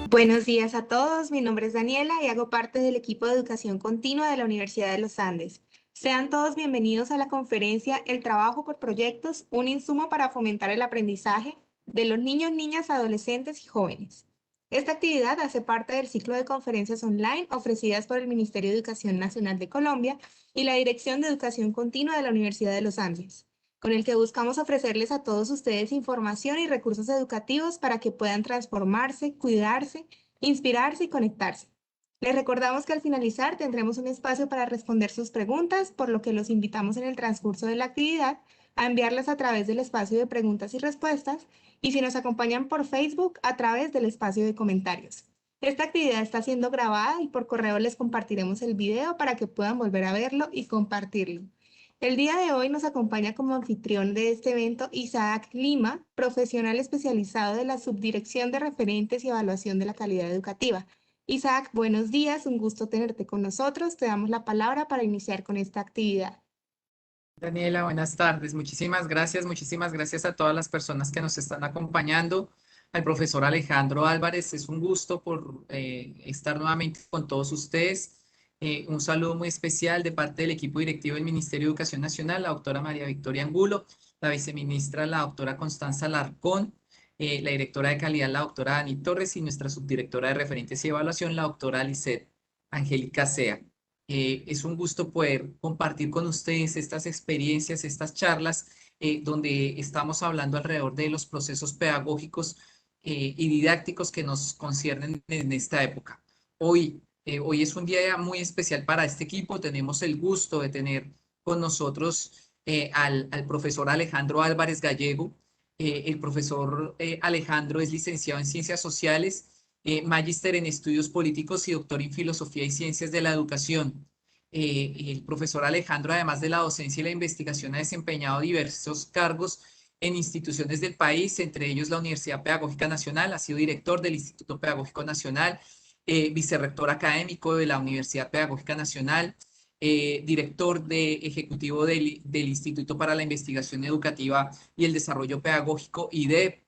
Buenos días a todos, mi nombre es Daniela y hago parte del equipo de educación continua de la Universidad de los Andes. Sean todos bienvenidos a la conferencia El trabajo por proyectos, un insumo para fomentar el aprendizaje de los niños, niñas, adolescentes y jóvenes. Esta actividad hace parte del ciclo de conferencias online ofrecidas por el Ministerio de Educación Nacional de Colombia y la Dirección de Educación Continua de la Universidad de los Andes, con el que buscamos ofrecerles a todos ustedes información y recursos educativos para que puedan transformarse, cuidarse, inspirarse y conectarse. Les recordamos que al finalizar tendremos un espacio para responder sus preguntas, por lo que los invitamos en el transcurso de la actividad a enviarlas a través del espacio de preguntas y respuestas y si nos acompañan por Facebook a través del espacio de comentarios. Esta actividad está siendo grabada y por correo les compartiremos el video para que puedan volver a verlo y compartirlo. El día de hoy nos acompaña como anfitrión de este evento Isaac Lima, profesional especializado de la Subdirección de Referentes y Evaluación de la Calidad Educativa. Isaac, buenos días, un gusto tenerte con nosotros. Te damos la palabra para iniciar con esta actividad. Daniela, buenas tardes. Muchísimas gracias a todas las personas que nos están acompañando. Al profesor Alejandro Álvarez, es un gusto por estar nuevamente con todos ustedes. Un saludo muy especial de parte del equipo directivo del Ministerio de Educación Nacional, la doctora María Victoria Angulo, la viceministra, la doctora Constanza Larcón, la directora de calidad, la doctora Dani Torres y nuestra subdirectora de referentes y evaluación, la doctora Lisset Angélica Sea. Es un gusto poder compartir con ustedes estas experiencias, estas charlas, donde estamos hablando alrededor de los procesos pedagógicos y didácticos que nos conciernen en esta época. Hoy es un día muy especial para este equipo. Tenemos el gusto de tener con nosotros al profesor Alejandro Álvarez Gallego. El profesor Alejandro es licenciado en Ciencias Sociales, magíster en Estudios Políticos y doctor en Filosofía y Ciencias de la Educación. El profesor Alejandro, además de la docencia y la investigación, ha desempeñado diversos cargos en instituciones del país, entre ellos la Universidad Pedagógica Nacional, ha sido director del Instituto Pedagógico Nacional, vicerrector académico de la Universidad Pedagógica Nacional, director ejecutivo del Instituto para la Investigación Educativa y el Desarrollo Pedagógico, IDEP.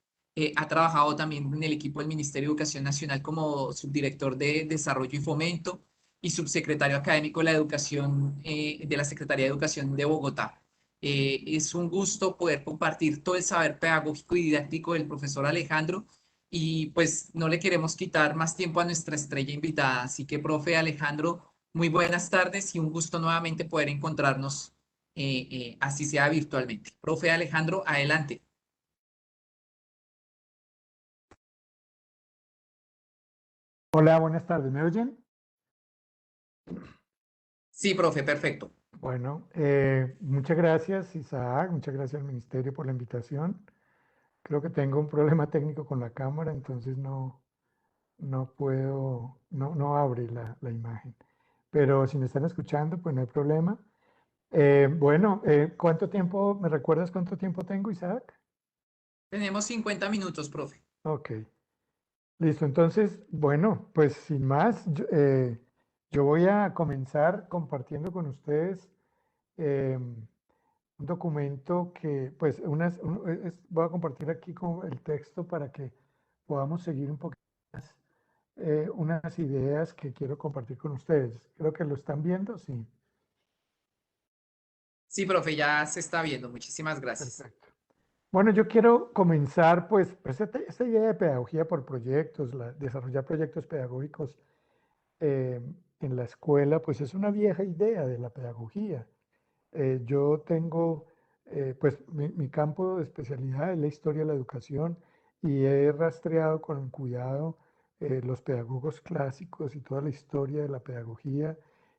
Ha trabajado también en el equipo del Ministerio de Educación Nacional como subdirector de Desarrollo y Fomento y subsecretario académico de la Educación de la Secretaría de Educación de Bogotá. Es un gusto poder compartir todo el saber pedagógico y didáctico del profesor Alejandro y pues no le queremos quitar más tiempo a nuestra estrella invitada. Así que, profe Alejandro, muy buenas tardes y un gusto nuevamente poder encontrarnos, así sea virtualmente. Profe Alejandro, adelante. Hola, buenas tardes. ¿Me oyen? Sí, profe, perfecto. Bueno, muchas gracias, Isaac. Muchas gracias al Ministerio por la invitación. Creo que tengo un problema técnico con la cámara, entonces no puedo, no abre la imagen. Pero si me están escuchando, pues no hay problema. Bueno, ¿cuánto tiempo, me recuerdas cuánto tiempo tengo, Isaac? Tenemos 50 minutos, profe. Ok, listo. Entonces, bueno, pues sin más, yo voy a comenzar compartiendo con ustedes. Un documento que, pues, voy a compartir aquí con el texto para que podamos seguir un poquito más unas ideas que quiero compartir con ustedes. Creo que lo están viendo, sí. Sí, profe, ya se está viendo. Muchísimas gracias. Perfecto. Bueno, yo quiero comenzar, pues esta idea de pedagogía por proyectos, desarrollar proyectos pedagógicos eh, en la escuela, pues es una vieja idea de la pedagogía. Yo tengo, pues mi campo de especialidad es la historia de la educación y he rastreado con cuidado los pedagogos clásicos y toda la historia de la pedagogía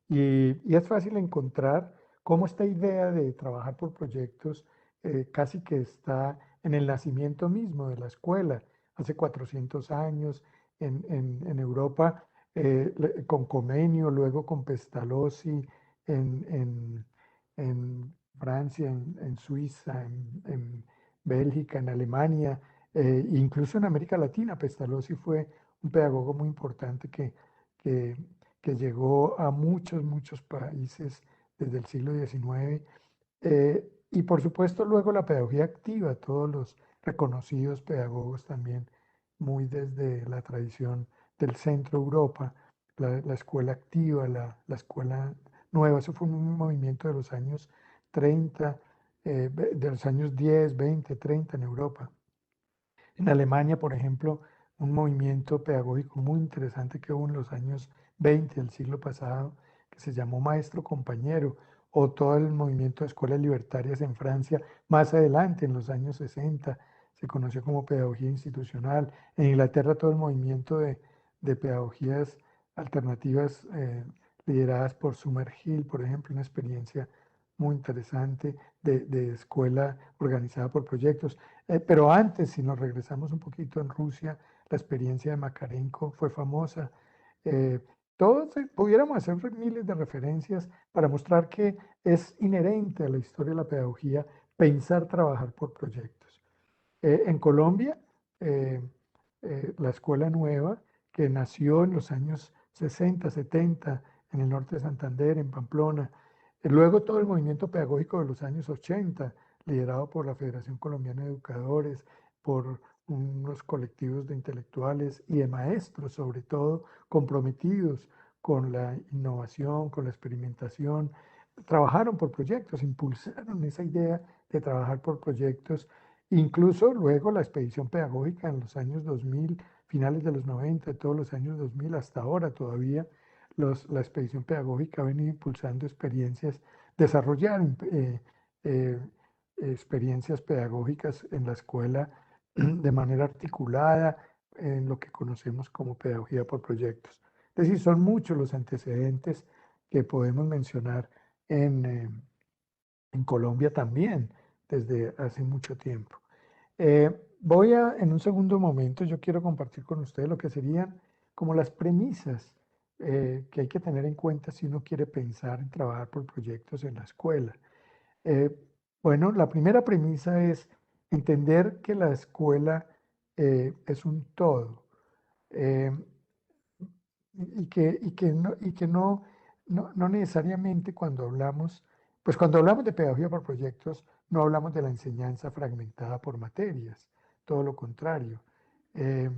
y es fácil encontrar cómo esta idea de trabajar por proyectos casi que está en el nacimiento mismo de la escuela, hace 400 años en Europa, con Comenio, luego con Pestalozzi en Francia, en Suiza, en Bélgica, en Alemania, incluso en América Latina. Pestalozzi fue un pedagogo muy importante que, que llegó a muchos países desde el siglo XIX. Y por supuesto luego la pedagogía activa, todos los reconocidos pedagogos también, muy desde la tradición del centro Europa, la escuela activa, la escuela nueva. Eso fue un movimiento de los años 30, de los años 10, 20, 30 en Europa. En Alemania, por ejemplo, un movimiento pedagógico muy interesante que hubo en los años 20 del siglo pasado, que se llamó Maestro Compañero, o todo el movimiento de escuelas libertarias en Francia, más adelante, en los años 60, se conoció como pedagogía institucional. En Inglaterra, todo el movimiento de pedagogías alternativas lideradas por Summerhill, por ejemplo, una experiencia muy interesante de escuela organizada por proyectos. Pero antes, si nos regresamos un poquito en Rusia, la experiencia de Makarenko fue famosa. Todos pudiéramos hacer miles de referencias para mostrar que es inherente a la historia de la pedagogía pensar trabajar por proyectos. En Colombia, eh, la Escuela Nueva, que nació en los años 60, 70, en el norte de Santander, en Pamplona, luego todo el movimiento pedagógico de los años 80, liderado por la Federación Colombiana de Educadores, por unos colectivos de intelectuales y de maestros, sobre todo, comprometidos con la innovación, con la experimentación, trabajaron por proyectos, impulsaron esa idea de trabajar por proyectos. Incluso luego la expedición pedagógica en los años 2000, finales de los 90, todos los años 2000 hasta ahora todavía, la expedición pedagógica ha venido impulsando experiencias, desarrollar eh, experiencias pedagógicas en la escuela de manera articulada en lo que conocemos como pedagogía por proyectos. Es decir, son muchos los antecedentes que podemos mencionar en Colombia también desde hace mucho tiempo. En un segundo momento, yo quiero compartir con ustedes lo que serían como las premisas que hay que tener en cuenta si uno quiere pensar en trabajar por proyectos en la escuela. Eh, bueno, la primera premisa es entender que la escuela es un todo. Eh, y que no necesariamente cuando hablamos de pedagogía por proyectos, no hablamos de la enseñanza fragmentada por materias, todo lo contrario. Eh,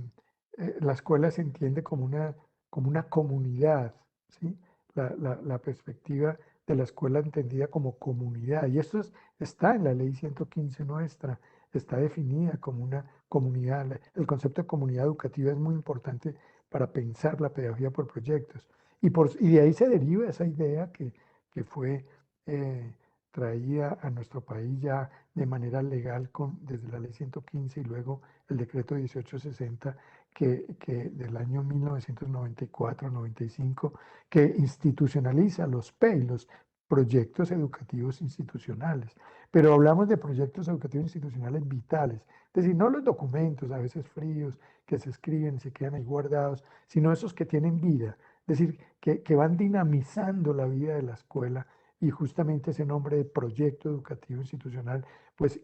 la escuela se entiende como una comunidad, ¿sí? La perspectiva de la escuela entendida como comunidad, y esto está en la ley 115 nuestra, está definida como una comunidad. El concepto de comunidad educativa es muy importante para pensar la pedagogía por proyectos. Y de ahí se deriva esa idea que fue eh, traída a nuestro país ya de manera legal desde la ley 115 y luego el decreto 1860 del año 1994-95, que institucionaliza los PEI, los proyectos educativos institucionales. Pero hablamos de proyectos educativos institucionales vitales, es decir, no los documentos a veces fríos que se escriben y se quedan ahí guardados, sino esos que tienen vida, es decir, que van dinamizando la vida de la escuela, y justamente ese nombre de proyecto educativo institucional, pues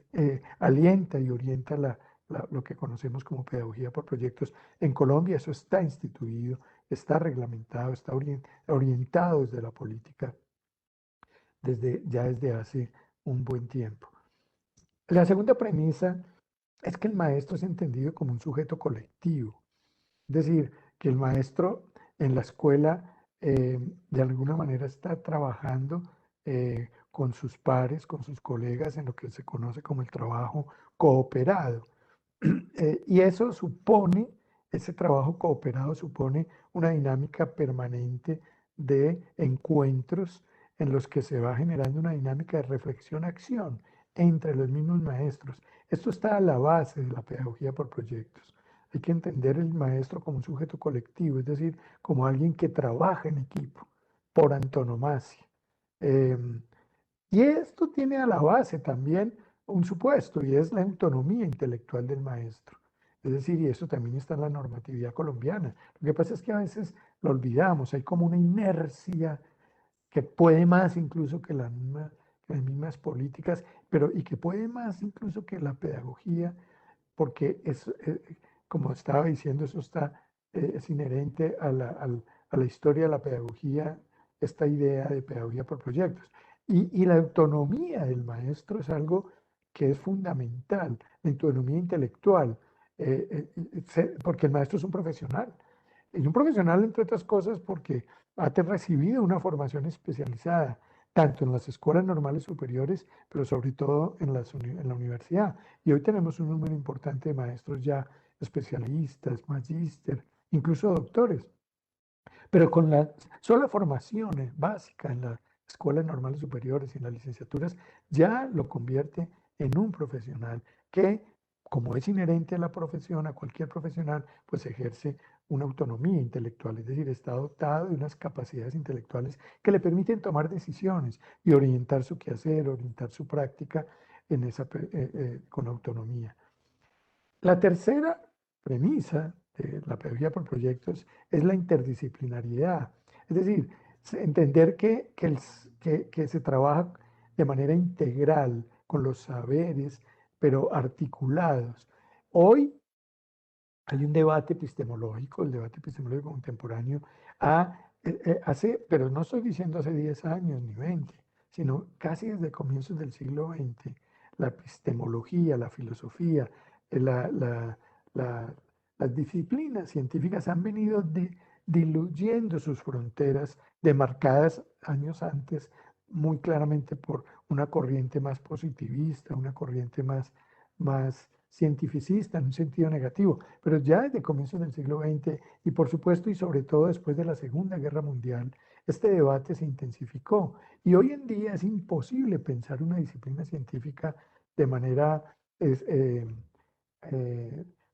alienta y orienta lo que conocemos como pedagogía por proyectos. En Colombia eso está instituido, está reglamentado, está orientado desde la política ya desde hace un buen tiempo. La segunda premisa es que el maestro es entendido como un sujeto colectivo. Es decir, que el maestro en la escuela de alguna manera está trabajando con sus pares, con sus colegas en lo que se conoce como el trabajo cooperado. Y ese trabajo cooperado supone una dinámica permanente de encuentros en los que se va generando una dinámica de reflexión-acción entre los mismos maestros. Esto está a la base de la pedagogía por proyectos. Hay que entender el maestro como un sujeto colectivo, es decir, como alguien que trabaja en equipo, por antonomasia. Em, y esto tiene a la base también un supuesto, y es la autonomía intelectual del maestro. Es decir, y eso también está en la normatividad colombiana. Lo que pasa es que a veces lo olvidamos, hay como una inercia que puede más incluso que las mismas políticas, y que puede más incluso que la pedagogía, porque como estaba diciendo, es inherente a la historia de la pedagogía, esta idea de pedagogía por proyectos. Y la autonomía del maestro es algo que es fundamental, la autonomía intelectual, porque el maestro es un profesional. Y un profesional, entre otras cosas, porque ha recibido una formación especializada, tanto en las escuelas normales superiores, pero sobre todo en en la universidad. Y hoy tenemos un número importante de maestros ya especialistas, magíster, incluso doctores. Pero con la sola formación básica en las escuelas normales superiores y en las licenciaturas, ya lo convierte en un profesional que, como es inherente a la profesión, a cualquier profesional, pues ejerce una autonomía intelectual, es decir, está dotado de unas capacidades intelectuales que le permiten tomar decisiones y orientar su quehacer, orientar su práctica en con autonomía. La tercera premisa de la pedagogía por proyectos es la interdisciplinariedad. Es decir, entender que se trabaja de manera integral con los saberes, pero articulados. Hoy hay un debate epistemológico, el debate epistemológico contemporáneo, pero no estoy diciendo hace 10 años ni 20, sino casi desde comienzos del siglo XX, la epistemología, la filosofía, eh, la- la- la- las disciplinas científicas han venido diluyendo sus fronteras, demarcadas años antes muy claramente por una corriente más positivista, una corriente más cientificista en un sentido negativo, pero ya desde comienzos del siglo XX y por supuesto y sobre todo después de la Segunda Guerra Mundial, este debate se intensificó y hoy en día es imposible pensar una disciplina científica de manera es, eh,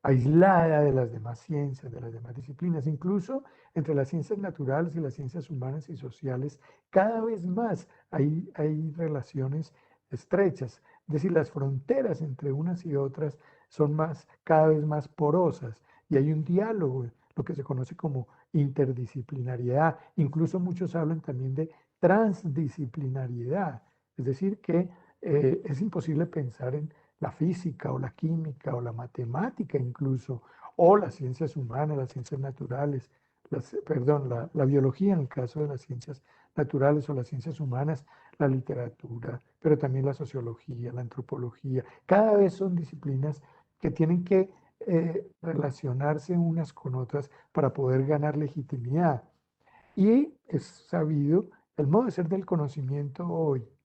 aislada de las demás ciencias, de las demás disciplinas, incluso entre las ciencias naturales y las ciencias humanas y sociales, cada vez más hay relaciones estrechas, es decir, las fronteras entre unas y otras son cada vez más porosas y hay un diálogo, lo que se conoce como interdisciplinariedad. Incluso muchos hablan también de transdisciplinariedad, es decir, que es imposible pensar en la física o la química o la matemática incluso, o las ciencias humanas, las ciencias naturales, perdón, la biología en el caso de las ciencias naturales o las ciencias humanas, la literatura, pero también la sociología, la antropología. Cada vez son disciplinas que tienen que relacionarse unas con otras para poder ganar legitimidad. Y es sabido, el modo de ser del conocimiento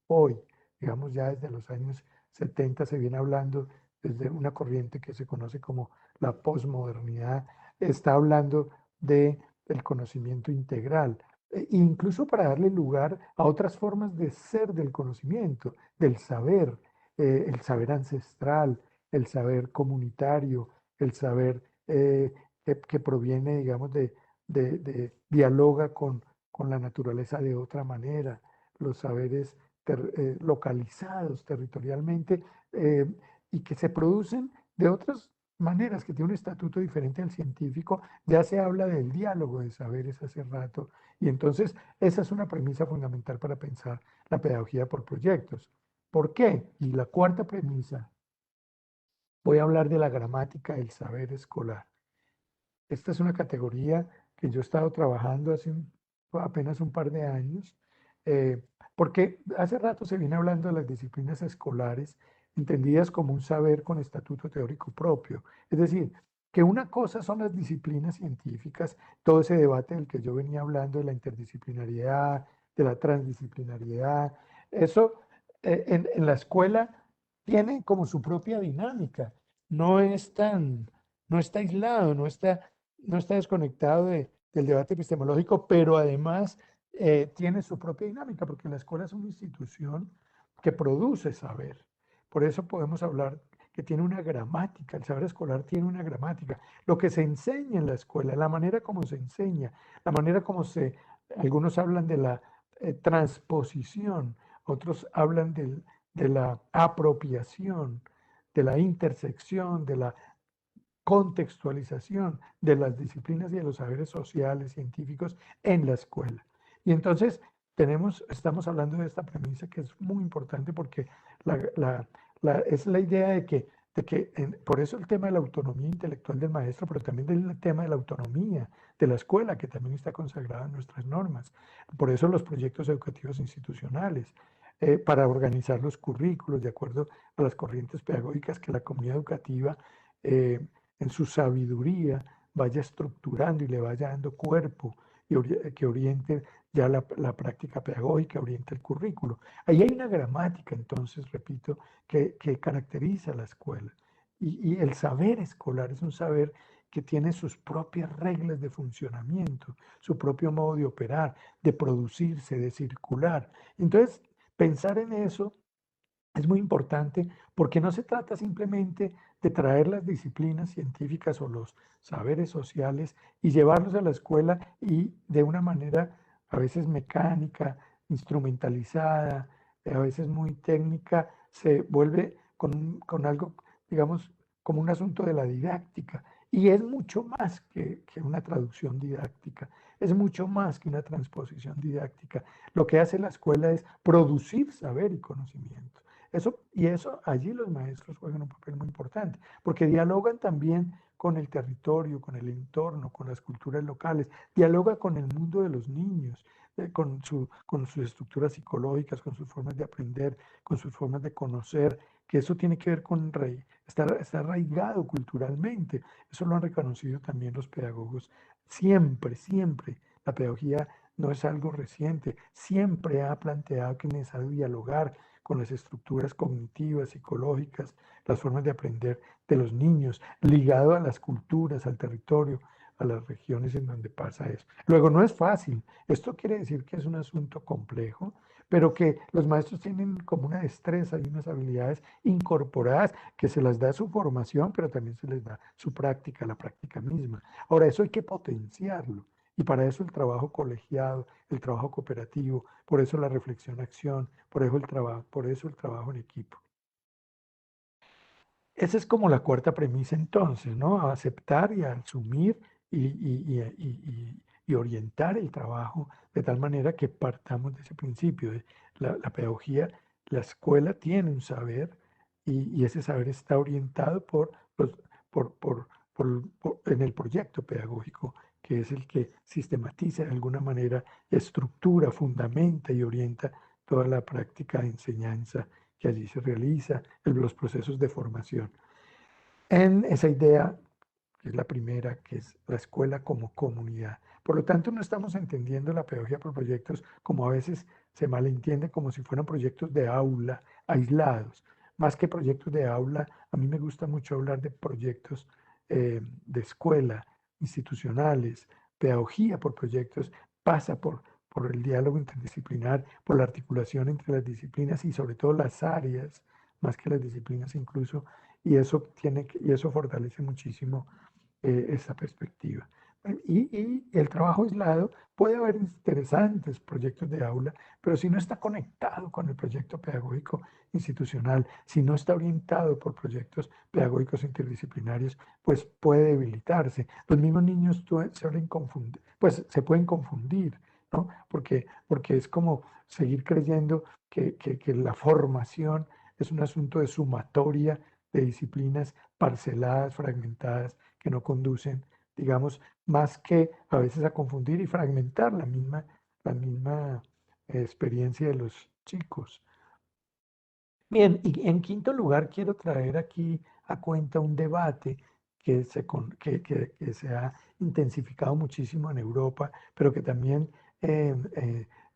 hoy, digamos ya desde los años 70 se viene hablando desde una corriente que se conoce como la posmodernidad, está hablando del conocimiento integral, incluso para darle lugar a otras formas de ser del conocimiento, del saber, el saber ancestral, el saber comunitario, el saber que proviene, digamos, dialoga con la naturaleza de otra manera, los saberes localizados territorialmente eh, y que se producen de otras maneras, que tiene un estatuto diferente al científico. Ya se habla del diálogo de saberes hace rato y entonces esa es una premisa fundamental para pensar la pedagogía por proyectos. ¿Por qué? Y la cuarta premisa, voy a hablar de la gramática del saber escolar. Esta es una categoría que yo he estado trabajando apenas un par de años, eh, porque hace rato se viene hablando de las disciplinas escolares, entendidas como un saber con estatuto teórico propio. Es decir, que una cosa son las disciplinas científicas, todo ese debate del que yo venía hablando, de la interdisciplinariedad, de la transdisciplinariedad, eso en la escuela tiene como su propia dinámica, no es no está aislado, no está desconectado del debate epistemológico, pero además tiene su propia dinámica, porque la escuela es una institución que produce saber. Por eso podemos hablar que tiene una gramática, el saber escolar tiene una gramática. Lo que se enseña en la escuela, la manera como se enseña, la manera como algunos hablan de la transposición, otros hablan de la apropiación, de la intersección, de la contextualización de las disciplinas y de los saberes sociales, científicos en la escuela. Y entonces estamos hablando de esta premisa que es muy importante porque es la idea por eso el tema de la autonomía intelectual del maestro, pero también del tema de la autonomía de la escuela, que también está consagrada en nuestras normas. Por eso los proyectos educativos institucionales, para organizar los currículos de acuerdo a las corrientes pedagógicas que la comunidad educativa en su sabiduría vaya estructurando y le vaya dando cuerpo y que oriente ya la práctica pedagógica, oriente el currículo. Ahí hay una gramática, entonces, repito, que caracteriza a la escuela. Y el saber escolar es un saber que tiene sus propias reglas de funcionamiento, su propio modo de operar, de producirse, de circular. Entonces, pensar en eso es muy importante porque no se trata simplemente de traer las disciplinas científicas o los saberes sociales y llevarlos a la escuela y de una manera a veces mecánica, instrumentalizada, a veces muy técnica, se vuelve con algo, digamos, como un asunto de la didáctica. Y es mucho más que una traducción didáctica, es mucho más que una transposición didáctica. Lo que hace la escuela es producir saber y conocimiento. Eso, allí los maestros juegan un papel muy importante, porque dialogan también con el territorio, con el entorno, con las culturas locales, dialoga con el mundo de los niños, con sus estructuras psicológicas, con sus formas de aprender, con sus formas de conocer, que eso tiene que ver con está arraigado culturalmente. Eso lo han reconocido también los pedagogos. Siempre, siempre, la pedagogía no es algo reciente, siempre ha planteado que es necesario dialogar con las estructuras cognitivas, psicológicas, las formas de aprender de los niños, ligado a las culturas, al territorio, a las regiones en donde pasa eso. Luego, no es fácil. Esto quiere decir que es un asunto complejo, pero que los maestros tienen como una destreza y unas habilidades incorporadas que se las da su formación, pero también se les da su práctica, la práctica misma. Ahora, eso hay que potenciarlo. Y para eso el trabajo colegiado, el trabajo cooperativo, por eso la reflexión-acción, por eso el trabajo en equipo. Esa es como la cuarta premisa entonces, ¿no? A aceptar y a asumir y orientar el trabajo de tal manera que partamos de ese principio. De la pedagogía, la escuela tiene un saber y ese saber está orientado los, en el proyecto pedagógico, que es el que sistematiza de alguna manera, estructura, fundamenta y orienta toda la práctica de enseñanza que allí se realiza, los procesos de formación. En esa idea, que es la primera, que es la escuela como comunidad. Por lo tanto, no estamos entendiendo la pedagogía por proyectos como a veces se malentiende, como si fueran proyectos de aula aislados. Más que proyectos de aula, a mí me gusta mucho hablar de proyectos de escuela, institucionales. Pedagogía por proyectos pasa por el diálogo interdisciplinar, por la articulación entre las disciplinas y sobre todo las áreas, más que las disciplinas incluso, y eso fortalece muchísimo esa perspectiva. Y el trabajo aislado puede haber interesantes proyectos de aula, pero si no está conectado con el proyecto pedagógico institucional, si no está orientado por proyectos pedagógicos interdisciplinarios, pues puede debilitarse. Los mismos niños suelen confundir, pues se pueden confundir, ¿no? Porque es como seguir creyendo que la formación es un asunto de sumatoria de disciplinas parceladas, fragmentadas, que no conducen, digamos, más que a veces a confundir y fragmentar la misma experiencia de los chicos. Bien, y en quinto lugar quiero traer aquí a cuenta un debate que se ha intensificado muchísimo en Europa, pero que también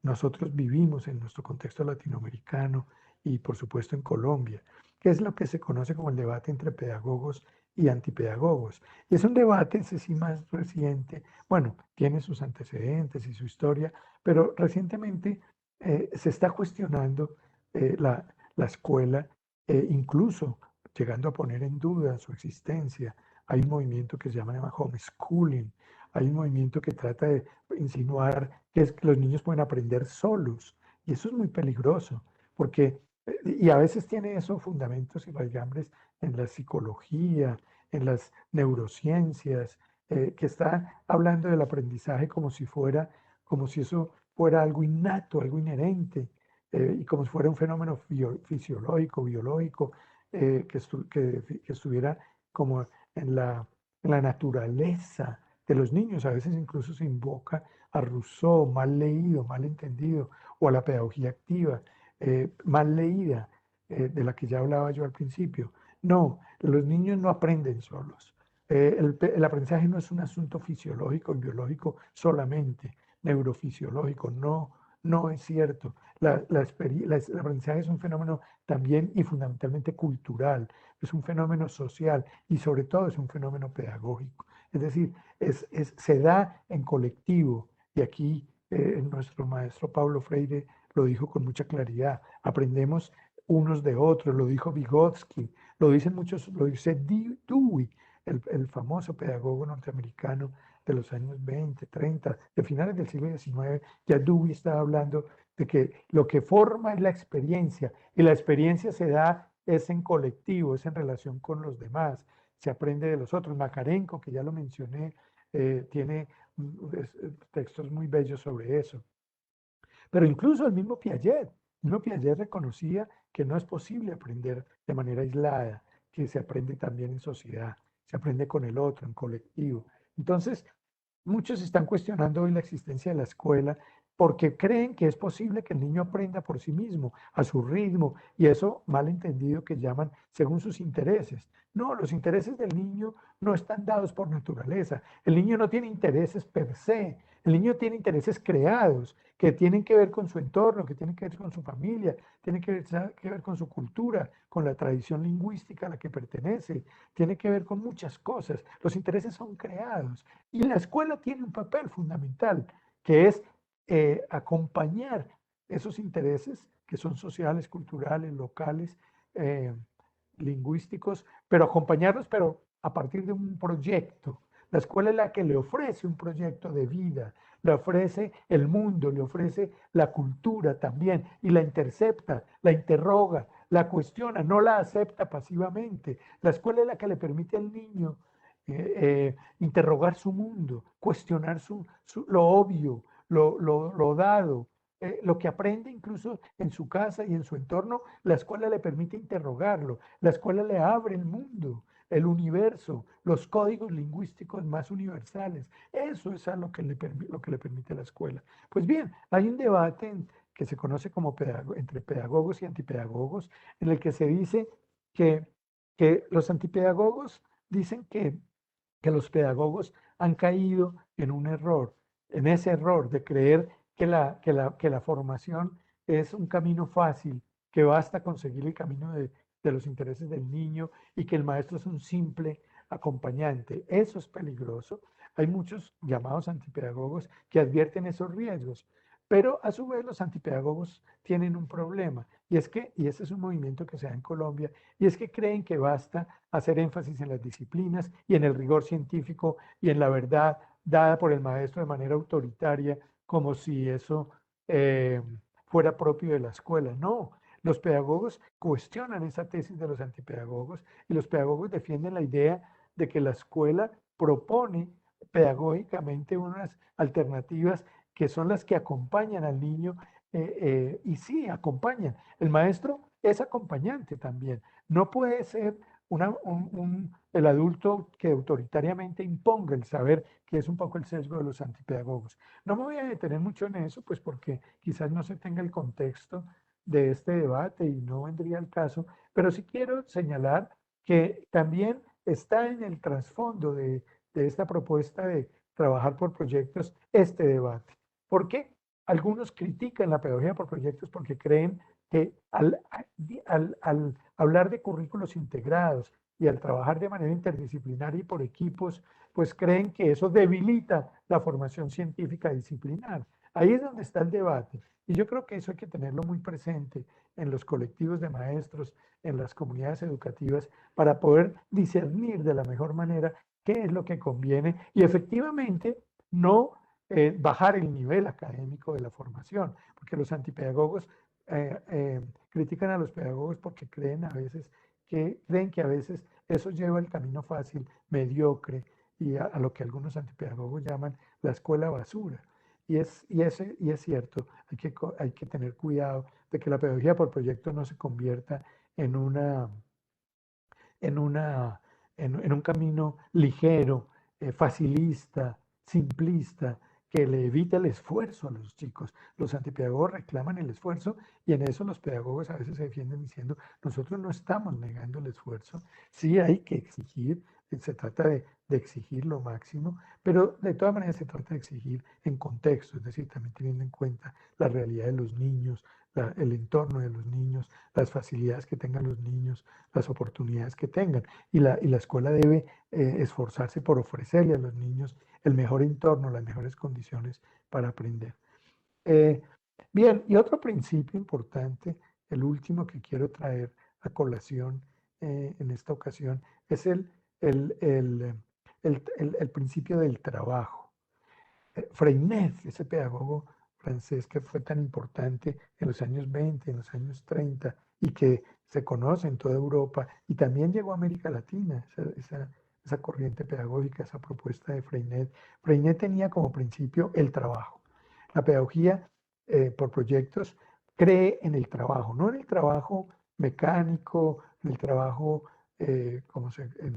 nosotros vivimos en nuestro contexto latinoamericano y por supuesto en Colombia, que es lo que se conoce como el debate entre pedagogos y antipedagogos. Y es un debate, ese sí, más reciente, bueno, tiene sus antecedentes y su historia, pero recientemente se está cuestionando la escuela, incluso llegando a poner en duda su existencia. Hay un movimiento que se llama homeschooling, hay un movimiento que trata de insinuar que es que los niños pueden aprender solos, y eso es muy peligroso, porque, y a veces tiene eso fundamentos y raigambres en la psicología, en las neurociencias, que está hablando del aprendizaje como si eso fuera algo innato, algo inherente, y como si fuera un fenómeno fisiológico, biológico, que estuviera como en la naturaleza de los niños. A veces incluso se invoca a Rousseau, mal leído, mal entendido, o a la pedagogía activa, mal leída, de la que ya hablaba yo al principio. No, los niños no aprenden solos. El aprendizaje no es un asunto fisiológico y biológico solamente, neurofisiológico, no, no es cierto. El aprendizaje es un fenómeno también y fundamentalmente cultural, es un fenómeno social y sobre todo es un fenómeno pedagógico. Es decir, se da en colectivo y aquí nuestro maestro Paulo Freire lo dijo con mucha claridad, aprendemos unos de otros, lo dijo Vygotsky, lo dicen muchos, lo dice Dewey, el famoso pedagogo norteamericano de los años 20, 30, de finales del siglo XIX, ya Dewey estaba hablando de que lo que forma es la experiencia y la experiencia se da es en colectivo, es en relación con los demás, se aprende de los otros. Makarenko, que ya lo mencioné, tiene textos muy bellos sobre eso. Pero incluso el mismo Piaget reconocía que no es posible aprender de manera aislada, que se aprende también en sociedad, se aprende con el otro, en colectivo. Entonces, muchos están cuestionando hoy la existencia de la escuela porque creen que es posible que el niño aprenda por sí mismo, a su ritmo, y eso mal entendido que llaman según sus intereses. No, los intereses del niño no están dados por naturaleza. El niño no tiene intereses per se. El niño tiene intereses creados que tienen que ver con su entorno, que tienen que ver con su familia, tienen que ver con su cultura, con la tradición lingüística a la que pertenece, tiene que ver con muchas cosas. Los intereses son creados. Y la escuela tiene un papel fundamental, que es acompañar esos intereses que son sociales, culturales, locales, eh, lingüísticos, pero acompañarlos, pero a partir de un proyecto. La escuela es la que le ofrece un proyecto de vida, le ofrece el mundo, le ofrece la cultura también, y la intercepta, la interroga, la cuestiona, no la acepta pasivamente. La escuela es la que le permite al niño interrogar su mundo, cuestionar lo obvio, lo dado, lo que aprende incluso en su casa y en su entorno, la escuela le permite interrogarlo, la escuela le abre el mundo, el universo, los códigos lingüísticos más universales. Eso es a lo que le permite la escuela. Pues bien, hay un debate que se conoce como entre pedagogos y antipedagogos, en el que se dice que, que los antipedagogos dicen que los pedagogos han caído en un error, en ese error de creer que la formación es un camino fácil, que basta conseguir el camino de los intereses del niño y que el maestro es un simple acompañante. Eso es peligroso. Hay muchos llamados antipedagogos que advierten esos riesgos, pero a su vez los antipedagogos tienen un problema y ese es un movimiento que se da en Colombia, y es que creen que basta hacer énfasis en las disciplinas y en el rigor científico y en la verdad dada por el maestro de manera autoritaria, como si eso eh, fuera propio de la escuela. No, los pedagogos cuestionan esa tesis de los antipedagogos y los pedagogos defienden la idea de que la escuela propone pedagógicamente unas alternativas que son las que acompañan al niño y sí, acompañan. El maestro es acompañante también. No puede ser el adulto que autoritariamente imponga el saber, que es un poco el sesgo de los antipedagogos. No me voy a detener mucho en eso, pues porque quizás no se tenga el contexto de este debate y no vendría al caso, pero sí quiero señalar que también está en el trasfondo de esta propuesta de trabajar por proyectos este debate. ¿Por qué? Algunos critican la pedagogía por proyectos porque creen que al hablar de currículos integrados y al trabajar de manera interdisciplinaria y por equipos, pues creen que eso debilita la formación científica disciplinar. Ahí es donde está el debate. Y yo creo que eso hay que tenerlo muy presente en los colectivos de maestros, en las comunidades educativas, para poder discernir de la mejor manera qué es lo que conviene y efectivamente no bajar el nivel académico de la formación, porque los antipedagogos critican a los pedagogos porque creen que a veces eso lleva el camino fácil, mediocre, y a lo que algunos antipedagogos llaman la escuela basura. Y es cierto, hay que tener cuidado de que la pedagogía por proyecto no se convierta en en una, en un camino ligero, facilista, simplista, que le evita el esfuerzo a los chicos. Los antipedagogos reclaman el esfuerzo y en eso los pedagogos a veces se defienden diciendo, nosotros no estamos negando el esfuerzo, sí hay que exigir se trata de exigir lo máximo, pero de todas maneras se trata de exigir en contexto, es decir, también teniendo en cuenta la realidad de los niños, el entorno de los niños, las facilidades que tengan los niños, las oportunidades que tengan. Y la escuela debe esforzarse por ofrecerle a los niños el mejor entorno, las mejores condiciones para aprender. Eh, Bien, y otro principio importante, el último que quiero traer a colación en esta ocasión, es el principio del trabajo. Freinet, ese pedagogo francés que fue tan importante en los años 20, en los años 30, y que se conoce en toda Europa, y también llegó a América Latina, esa corriente pedagógica, esa propuesta de Freinet. Freinet tenía como principio el trabajo. La pedagogía por proyectos cree en el trabajo, no en el trabajo mecánico, en el trabajo, en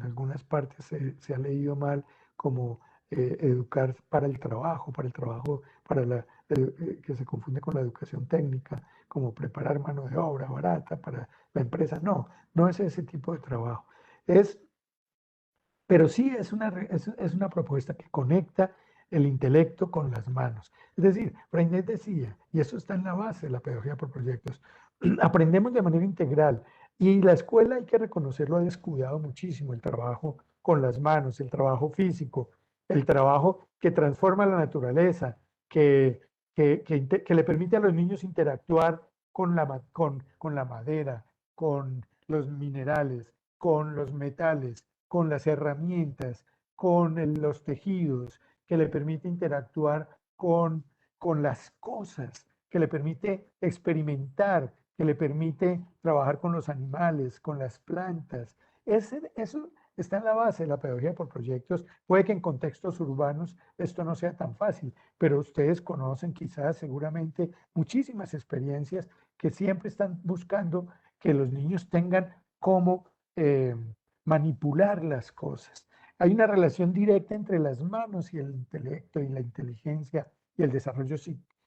algunas partes se ha leído mal, como educar para el trabajo, que se confunde con la educación técnica, como preparar mano de obra barata para la empresa. No, no es ese tipo de trabajo. Pero sí es una propuesta que conecta el intelecto con las manos. Es decir, Freinet decía, y eso está en la base de la pedagogía por proyectos, aprendemos de manera integral y la escuela, hay que reconocerlo, ha descuidado muchísimo el trabajo con las manos, el trabajo físico, el trabajo que transforma la naturaleza, que le permite a los niños interactuar con la madera, con los minerales, con los metales, con las herramientas, con los tejidos, que le permite interactuar con las cosas, que le permite experimentar, que le permite trabajar con los animales, con las plantas. Eso está en la base de la pedagogía por proyectos. Puede que en contextos urbanos esto no sea tan fácil, pero ustedes conocen quizás seguramente muchísimas experiencias que siempre están buscando que los niños tengan cómo manipular las cosas. Hay una relación directa entre las manos y el intelecto y la inteligencia y el desarrollo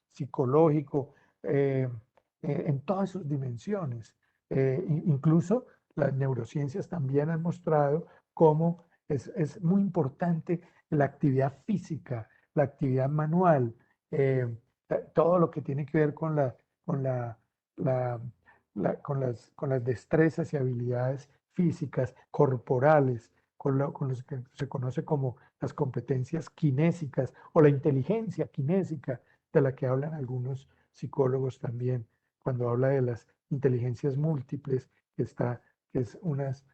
psicológico en todas sus dimensiones. Incluso las neurociencias también han mostrado cómo es muy importante la actividad física, la actividad manual, eh, todo lo que tiene que ver con la, con las destrezas y habilidades físicas, corporales, con los que se conoce como las competencias kinésicas o la inteligencia kinésica, de la que hablan algunos psicólogos también, cuando habla de las inteligencias múltiples, que es unas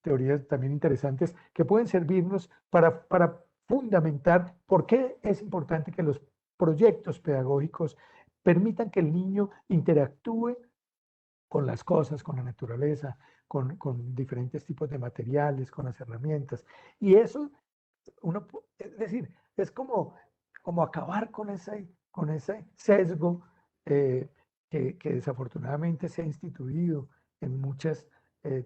teorías también interesantes que pueden servirnos para fundamentar por qué es importante que los proyectos pedagógicos permitan que el niño interactúe con las cosas, con la naturaleza, con diferentes tipos de materiales, con las herramientas. Y eso, es decir, es como acabar con ese sesgo que desafortunadamente se ha instituido en muchas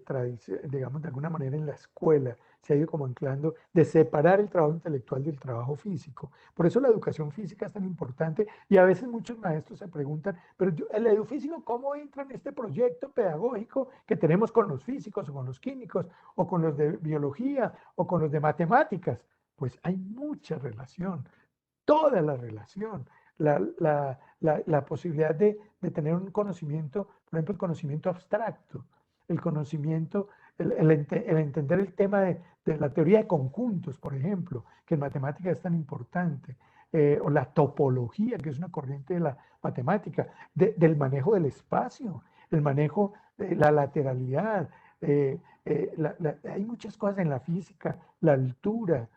tradiciones, digamos, de alguna manera en la escuela, se ha ido como anclando de separar el trabajo intelectual del trabajo físico. Por eso la educación física es tan importante y a veces muchos maestros se preguntan, pero el edufísico, ¿cómo entra en este proyecto pedagógico que tenemos con los físicos o con los químicos o con los de biología o con los de matemáticas? Pues hay mucha relación, toda la relación. La posibilidad de tener un conocimiento, por ejemplo, el conocimiento abstracto, el conocimiento, el entender el tema de la teoría de conjuntos, por ejemplo, que en matemática es tan importante, o la topología, que es una corriente de la matemática, del manejo del espacio, el manejo de la lateralidad. Hay muchas cosas en la física, la altura,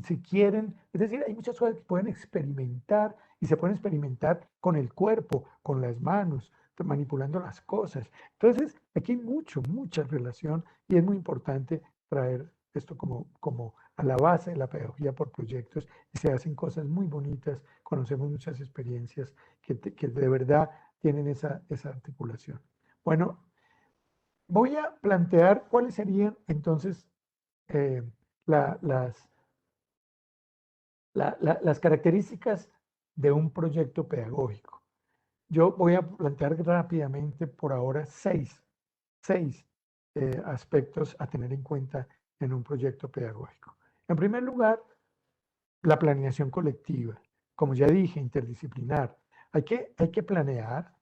si quieren, es decir, hay muchas cosas que pueden experimentar y se pueden experimentar con el cuerpo, con las manos, manipulando las cosas. Entonces, aquí hay mucha relación y es muy importante traer esto como a la base de la pedagogía por proyectos y se hacen cosas muy bonitas, conocemos muchas experiencias que de verdad tienen esa articulación. Bueno, voy a plantear cuáles serían entonces eh, las las características de un proyecto pedagógico. Yo voy a plantear rápidamente por ahora seis aspectos a tener en cuenta en un proyecto pedagógico. En primer lugar, la planeación colectiva, como ya dije, interdisciplinar. Hay que planear,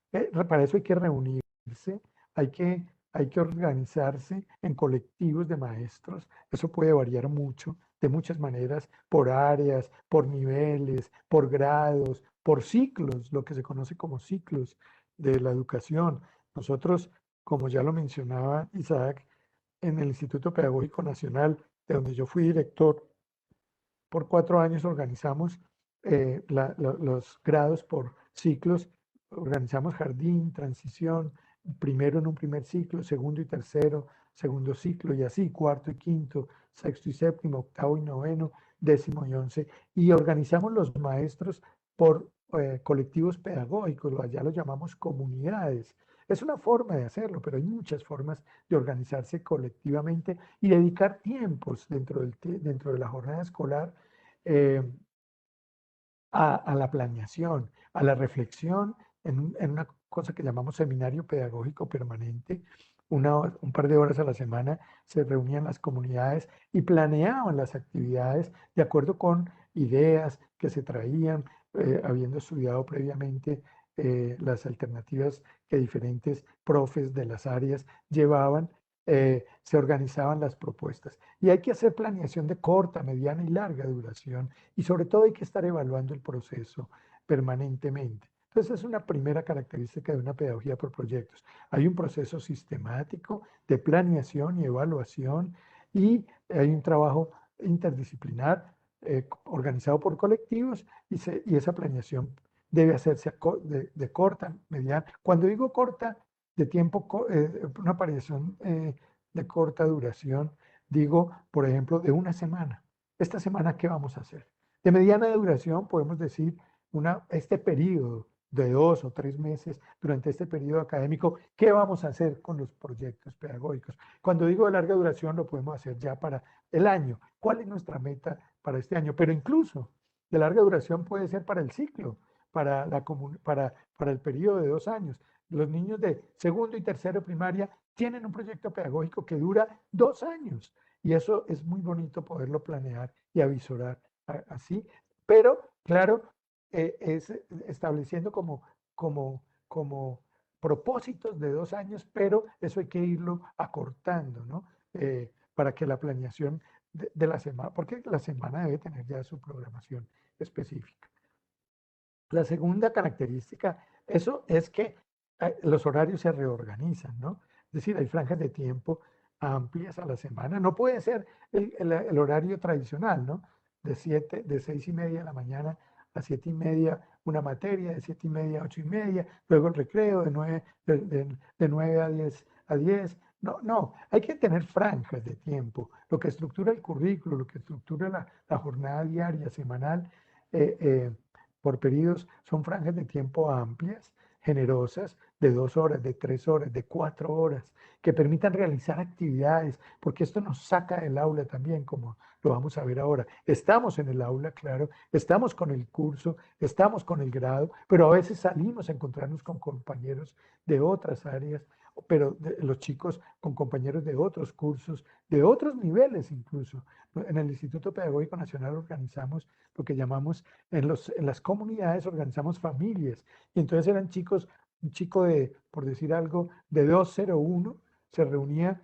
para eso hay que reunirse, hay que, hay que organizarse en colectivos de maestros. Eso puede variar mucho, de muchas maneras, por áreas, por niveles, por grados, por ciclos, lo que se conoce como ciclos de la educación. Nosotros, como ya lo mencionaba Isaac, en el Instituto Pedagógico Nacional, de donde yo fui director, por 4 años organizamos los grados por ciclos, organizamos jardín, transición, primero en un primer ciclo, segundo y tercero, segundo ciclo y así, cuarto y quinto, sexto y séptimo, octavo y noveno, décimo y once, y organizamos los maestros por colectivos pedagógicos, allá los llamamos comunidades. Es una forma de hacerlo, pero hay muchas formas de organizarse colectivamente y dedicar tiempos dentro de la jornada escolar eh, a la planeación, a la reflexión, en una cosa que llamamos seminario pedagógico permanente. Un par de horas a la semana se reunían las comunidades y planeaban las actividades de acuerdo con ideas que se traían, habiendo estudiado previamente las alternativas que diferentes profes de las áreas llevaban, se organizaban las propuestas. Y hay que hacer planeación de corta, mediana y larga duración. Y sobre todo hay que estar evaluando el proceso permanentemente. Entonces es una primera característica de una pedagogía por proyectos. Hay un proceso sistemático de planeación y evaluación y hay un trabajo interdisciplinar organizado por colectivos y esa planeación debe hacerse de corta, mediana. Cuando digo corta, de tiempo, una planeación de corta duración, digo, por ejemplo, de una semana. Esta semana, ¿qué vamos a hacer? De mediana duración, podemos decir, este periodo de 2 o 3 meses, durante este periodo académico, ¿qué vamos a hacer con los proyectos pedagógicos? Cuando digo de larga duración, lo podemos hacer ya para el año. ¿Cuál es nuestra meta para este año? Pero incluso de larga duración puede ser para el ciclo, para el periodo de 2 años. Los niños de segundo y tercero de primaria tienen un proyecto pedagógico que dura 2 años. Y eso es muy bonito poderlo planear y avisorar así. Pero, claro, es estableciendo como propósitos de 2 años, pero eso hay que irlo acortando, ¿no? Para que la planeación de la semana, porque la semana debe tener ya su programación específica. La segunda característica, eso es que los horarios se reorganizan, ¿no? Es decir, hay franjas de tiempo amplias a la semana. No puede ser el horario tradicional, ¿no? De 6:30 de la mañana a 7:30 una materia, de 7:30 a 8:30, luego el recreo de 9 a 10. No, no, hay que tener franjas de tiempo. Lo que estructura el currículo, lo que estructura la jornada diaria, semanal, eh, eh, por periodos, son franjas de tiempo amplias, generosas, de 2 horas, de 3 horas, de 4 horas, que permitan realizar actividades, porque esto nos saca del aula también, como lo vamos a ver ahora. Estamos en el aula, claro, estamos con el curso, estamos con el grado, pero a veces salimos a encontrarnos con compañeros de otras áreas, pero los chicos con compañeros de otros cursos, de otros niveles incluso. En el Instituto Pedagógico Nacional organizamos lo que llamamos en las comunidades organizamos familias. Y entonces eran chicos, un chico por decir algo, de 201, se reunía,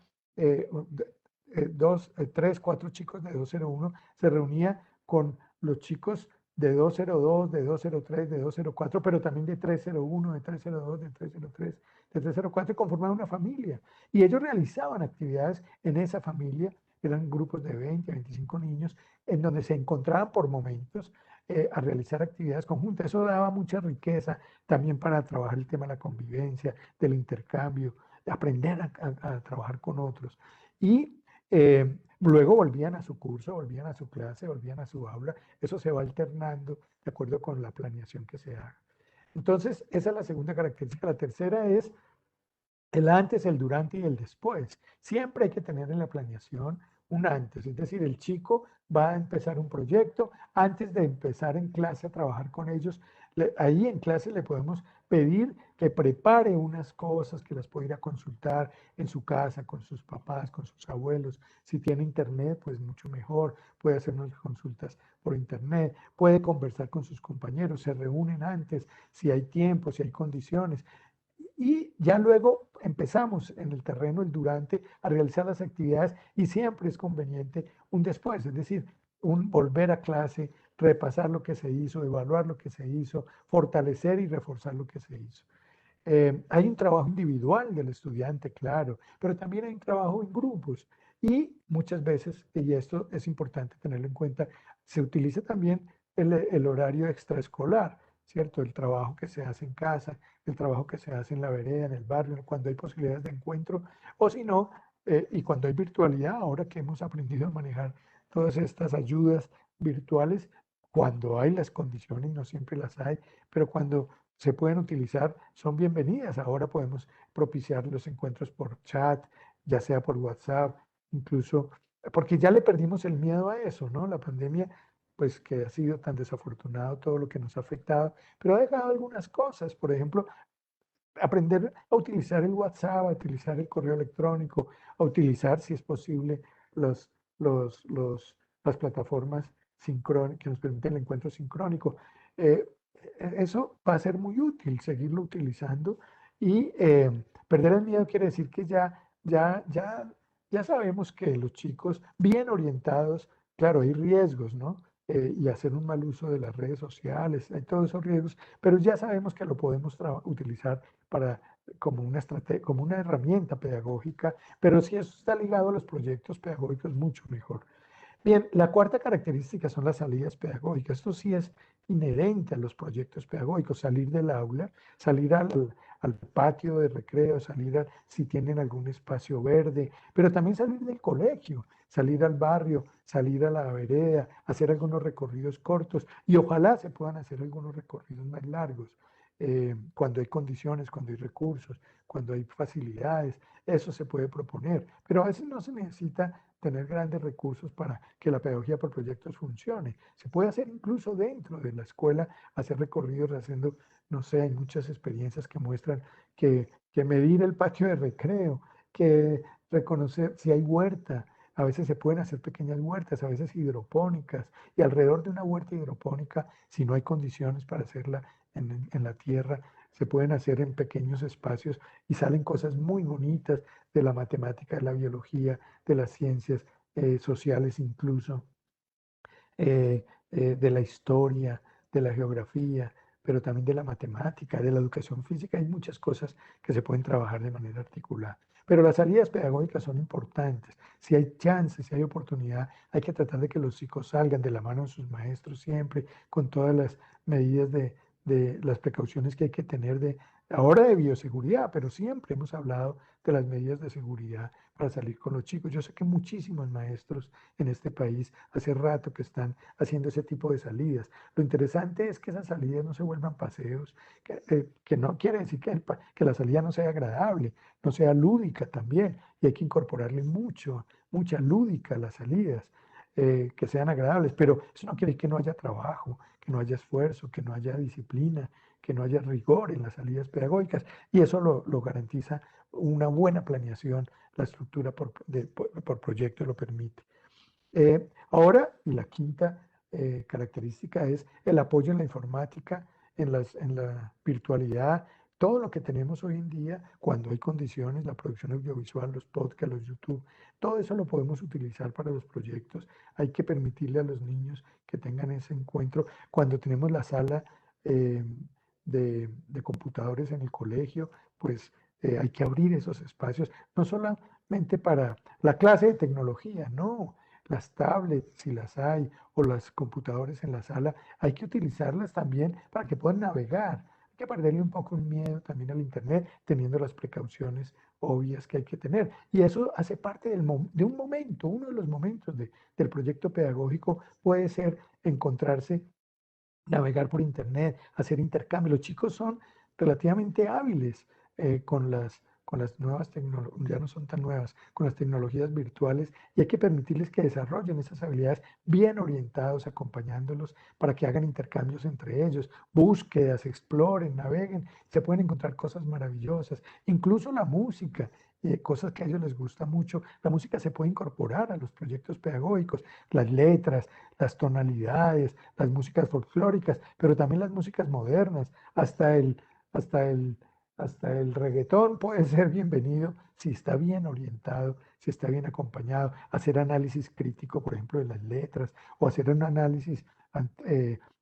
tres, cuatro chicos de 201, se reunía con los chicos de 202, de 203, de 204, pero también de 301, de 302, de 303, de 304, y conformaban una familia. Y ellos realizaban actividades en esa familia, eran grupos de 20, 25 niños, en donde se encontraban por momentos a realizar actividades conjuntas. Eso daba mucha riqueza también para trabajar el tema de la convivencia, del intercambio, de aprender a trabajar con otros. Y luego volvían a su curso, volvían a su clase, volvían a su aula. Eso se va alternando de acuerdo con la planeación que se haga. Entonces, esa es la segunda característica. La tercera es el antes, el durante y el después. Siempre hay que tener en la planeación un antes, es decir, el chico va a empezar un proyecto, antes de empezar en clase a trabajar con ellos, Ahí en clase le podemos pedir que prepare unas cosas que las pueda ir a consultar en su casa, con sus papás, con sus abuelos. Si tiene internet, pues mucho mejor. Puede hacer unas consultas por internet, puede conversar con sus compañeros, se reúnen antes, si hay tiempo, si hay condiciones. Y ya luego empezamos en el terreno, el durante, a realizar las actividades y siempre es conveniente un después, es decir, un volver a clase, repasar lo que se hizo, evaluar lo que se hizo, fortalecer y reforzar lo que se hizo. Hay un trabajo individual del estudiante, claro, pero también hay un trabajo en grupos y muchas veces, y esto es importante tenerlo en cuenta, se utiliza también el horario extraescolar, ¿cierto? El trabajo que se hace en casa, el trabajo que se hace en la vereda, en el barrio, cuando hay posibilidades de encuentro, o si no, y cuando hay virtualidad, ahora que hemos aprendido a manejar todas estas ayudas virtuales, cuando hay las condiciones, no siempre las hay, pero cuando se pueden utilizar, son bienvenidas. Ahora podemos propiciar los encuentros por chat, ya sea por WhatsApp, incluso, porque ya le perdimos el miedo a eso, ¿no? La pandemia, pues que ha sido tan desafortunado todo lo que nos ha afectado, pero ha dejado algunas cosas, por ejemplo, aprender a utilizar el WhatsApp, a utilizar el correo electrónico, a utilizar, si es posible, los, las plataformas que nos permiten el encuentro sincrónico. Eh, Eso va a ser muy útil, seguirlo utilizando y perder el miedo quiere decir que ya sabemos que los chicos bien orientados, claro, hay riesgos, ¿no? Y hacer un mal uso de las redes sociales, hay todos esos riesgos, pero ya sabemos que lo podemos utilizar para, como una estrategia, como una herramienta pedagógica, pero si eso está ligado a los proyectos pedagógicos, mucho mejor. Bien, la cuarta característica son las salidas pedagógicas. Esto sí es inherente a los proyectos pedagógicos, salir del aula, salir al patio de recreo, si tienen algún espacio verde, pero también salir del colegio, salir al barrio, salir a la vereda, hacer algunos recorridos cortos y ojalá se puedan hacer algunos recorridos más largos. Cuando hay condiciones, cuando hay recursos, cuando hay facilidades, eso se puede proponer, pero a veces no se necesita tener grandes recursos para que la pedagogía por proyectos funcione. Se puede hacer incluso dentro de la escuela, hacer recorridos haciendo, no sé, hay muchas experiencias que muestran que medir el patio de recreo, que reconocer si hay huerta. A veces se pueden hacer pequeñas huertas, a veces hidropónicas, y alrededor de una huerta hidropónica, si no hay condiciones para hacerla en la tierra, se pueden hacer en pequeños espacios y salen cosas muy bonitas de la matemática, de la biología, de las ciencias sociales incluso, de la historia, de la geografía, pero también de la matemática, de la educación física. Hay muchas cosas que se pueden trabajar de manera articulada. Pero las salidas pedagógicas son importantes. Si hay chances, si hay oportunidad, hay que tratar de que los chicos salgan de la mano de sus maestros siempre, con todas las medidas de las precauciones que hay que tener ahora de bioseguridad, pero siempre hemos hablado de las medidas de seguridad para salir con los chicos. Yo sé que muchísimos maestros en este país hace rato que están haciendo ese tipo de salidas. Lo interesante es que esas salidas no se vuelvan paseos, que no quiere decir que la salida no sea agradable, no sea lúdica también, y hay que incorporarle mucha lúdica a las salidas. Que sean agradables, pero eso no quiere decir que no haya trabajo, que no haya esfuerzo, que no haya disciplina, que no haya rigor en las salidas pedagógicas, y eso lo garantiza una buena planeación, la estructura por proyecto lo permite. Ahora, y la quinta característica es el apoyo en la informática, en la virtualidad, todo lo que tenemos hoy en día, cuando hay condiciones, la producción audiovisual, los podcasts, los YouTube, todo eso lo podemos utilizar para los proyectos. Hay que permitirle a los niños que tengan ese encuentro. Cuando tenemos la sala eh, de computadores en el colegio, pues hay que abrir esos espacios, no solamente para la clase de tecnología, no, las tablets, si las hay, o los computadores en la sala, hay que utilizarlas también para que puedan navegar. Hay que perderle un poco el miedo también al Internet, teniendo las precauciones obvias que hay que tener. Y eso hace parte de un momento, uno de los momentos del proyecto pedagógico puede ser encontrarse, navegar por Internet, hacer intercambio. Los chicos son relativamente hábiles con con las nuevas tecnologías, ya no son tan nuevas, con las tecnologías virtuales, y hay que permitirles que desarrollen esas habilidades bien orientados, acompañándolos para que hagan intercambios entre ellos, búsquedas, exploren, naveguen, se pueden encontrar cosas maravillosas, incluso la música. Cosas que a ellos les gusta mucho. La música se puede incorporar a los proyectos pedagógicos, las letras, las tonalidades, las músicas folclóricas, pero también las músicas modernas, hasta el, hasta el reggaetón puede ser bienvenido si está bien orientado, si está bien acompañado, hacer análisis crítico, por ejemplo, de las letras, o hacer un análisis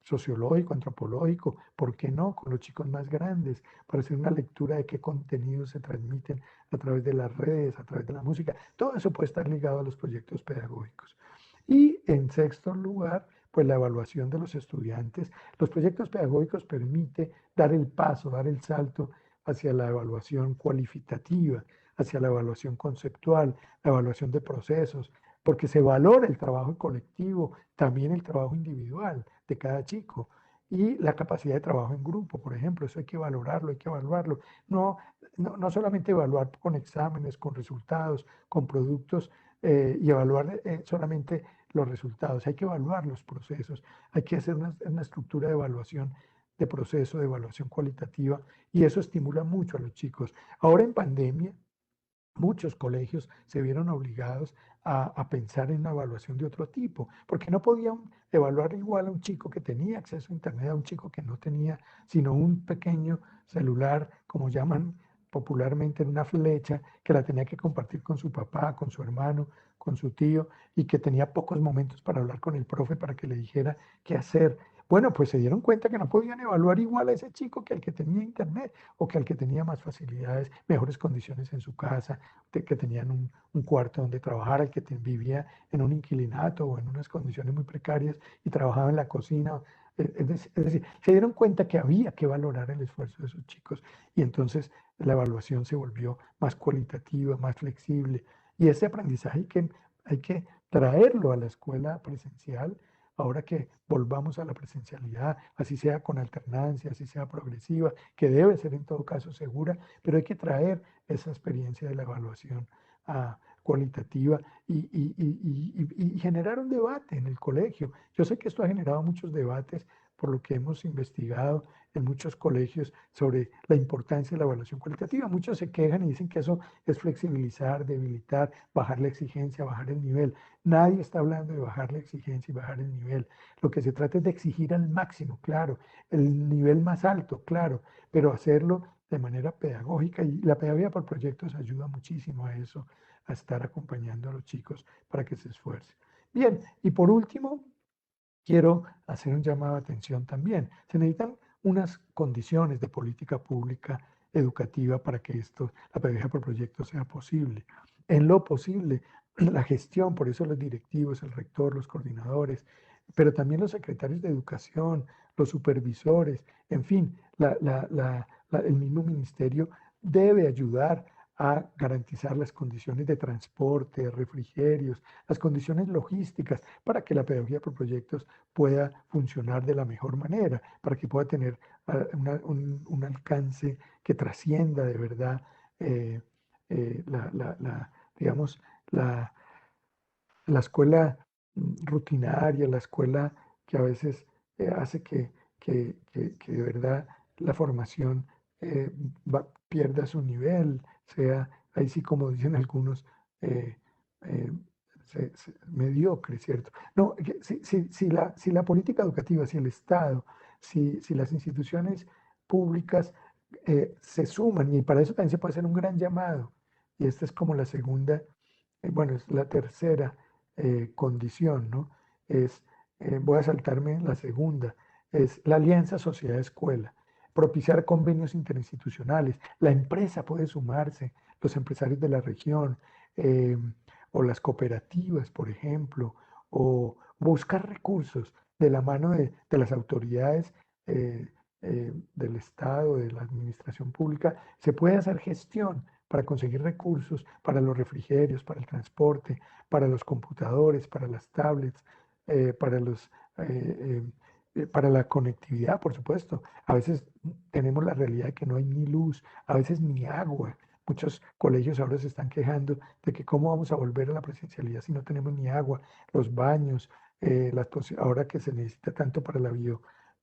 sociológico, antropológico, ¿por qué no? Con los chicos más grandes, para hacer una lectura de qué contenidos se transmiten a través de las redes, a través de la música. Todo eso puede estar ligado a los proyectos pedagógicos. Y en sexto lugar, pues la evaluación de los estudiantes. Los proyectos pedagógicos permiten dar el paso, dar el salto hacia la evaluación cualitativa, hacia la evaluación conceptual, la evaluación de procesos, porque se valora el trabajo colectivo, también el trabajo individual de cada chico y la capacidad de trabajo en grupo, por ejemplo, eso hay que valorarlo, hay que evaluarlo. No solamente evaluar con exámenes, con resultados, con productos y evaluar solamente los resultados, hay que evaluar los procesos, hay que hacer una estructura de evaluación de proceso, de evaluación cualitativa, y eso estimula mucho a los chicos. Ahora en pandemia, muchos colegios se vieron obligados a pensar en una evaluación de otro tipo, porque no podían evaluar igual a un chico que tenía acceso a Internet, a un chico que no tenía sino un pequeño celular, como llaman popularmente, en una flecha, que la tenía que compartir con su papá, con su hermano, con su tío, y que tenía pocos momentos para hablar con el profe para que le dijera qué hacer. Bueno, pues se dieron cuenta que no podían evaluar igual a ese chico que al que tenía Internet o que al que tenía más facilidades, mejores condiciones en su casa, que tenían un cuarto donde trabajar, el que vivía en un inquilinato o en unas condiciones muy precarias y trabajaba en la cocina. Es decir, se dieron cuenta que había que valorar el esfuerzo de esos chicos y entonces la evaluación se volvió más cualitativa, más flexible. Y ese aprendizaje hay que traerlo a la escuela presencial. Ahora que volvamos a la presencialidad, así sea con alternancia, así sea progresiva, que debe ser en todo caso segura, pero hay que traer esa experiencia de la evaluación cualitativa y generar un debate en el colegio. Yo sé que esto ha generado muchos debates por lo que hemos investigado en muchos colegios sobre la importancia de la evaluación cualitativa. Muchos se quejan y dicen que eso es flexibilizar, debilitar, bajar la exigencia, bajar el nivel. Nadie está hablando de bajar la exigencia y bajar el nivel. Lo que se trata es de exigir al máximo, claro, el nivel más alto, claro, pero hacerlo de manera pedagógica, y la pedagogía por proyectos ayuda muchísimo a eso, a estar acompañando a los chicos para que se esfuercen. Bien, y por último, quiero hacer un llamado de atención también. Se necesitan unas condiciones de política pública educativa para que la pedagogía por proyectos sea posible. En lo posible, la gestión, por eso los directivos, el rector, los coordinadores, pero también los secretarios de educación, los supervisores, en fin, el mismo ministerio debe ayudar a garantizar las condiciones de transporte, refrigerios, las condiciones logísticas para que la pedagogía por proyectos pueda funcionar de la mejor manera, para que pueda tener un alcance que trascienda de verdad eh, digamos, la, la escuela rutinaria, la escuela que a veces hace que de verdad la formación pierda su nivel, sea ahí sí como dicen algunos, eh, eh, mediocre, ¿cierto? No, si la política educativa, si el Estado, si las instituciones públicas se suman, y para eso también se puede hacer un gran llamado, y esta es como la segunda, bueno, es la tercera condición, ¿no? Es, voy a saltarme la segunda, es la alianza sociedad-escuela, propiciar convenios interinstitucionales. La empresa puede sumarse, los empresarios de la región, eh, o las cooperativas, por ejemplo, o buscar recursos de la mano de las autoridades del Estado, de la administración pública. Se puede hacer gestión para conseguir recursos para los refrigerios, para el transporte, para los computadores, para las tablets, para para la conectividad, por supuesto. A veces tenemos la realidad de que no hay ni luz, a veces ni agua Muchos colegios ahora se están quejando de que cómo vamos a volver a la presencialidad si no tenemos ni agua, los baños, ahora que se necesita tanto para la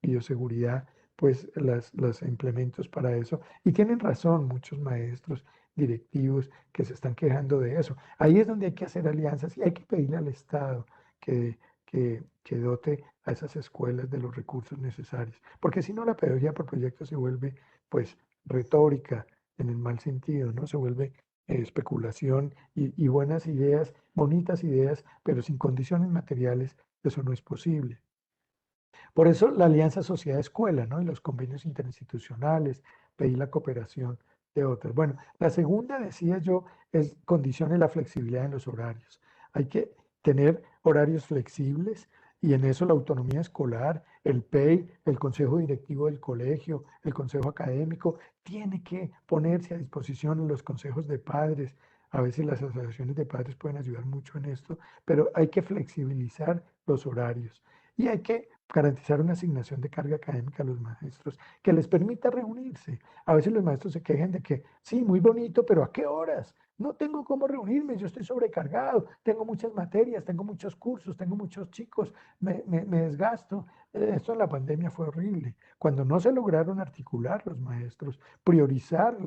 bioseguridad, pues los implementos para eso. Y tienen razón muchos maestros, directivos que se están quejando de eso. Ahí es donde hay que hacer alianzas y hay que pedirle al Estado que dote a esas escuelas de los recursos necesarios. Porque si no, la pedagogía por proyectos se vuelve, pues, retórica en el mal sentido, ¿no? Se vuelve especulación y buenas ideas, bonitas ideas, pero sin condiciones materiales, eso no es posible. Por eso la alianza sociedad-escuela, ¿no? Y los convenios interinstitucionales, pedir la cooperación de otras. Bueno, la segunda, decía yo, es condicione la flexibilidad en los horarios. Hay que tener horarios flexibles y en eso la autonomía escolar, el PEI, el consejo directivo del colegio, el consejo académico, tiene que ponerse a disposición en los consejos de padres. A veces las asociaciones de padres pueden ayudar mucho en esto, pero hay que flexibilizar los horarios y hay que garantizar una asignación de carga académica a los maestros que les permita reunirse. A veces los maestros se quejan de que, sí, muy bonito, pero ¿a qué horas? No tengo cómo reunirme, yo estoy sobrecargado, tengo muchas materias, tengo muchos cursos, tengo muchos chicos, me desgasto. Esto en la pandemia fue horrible. Cuando no se lograron articular los maestros, priorizar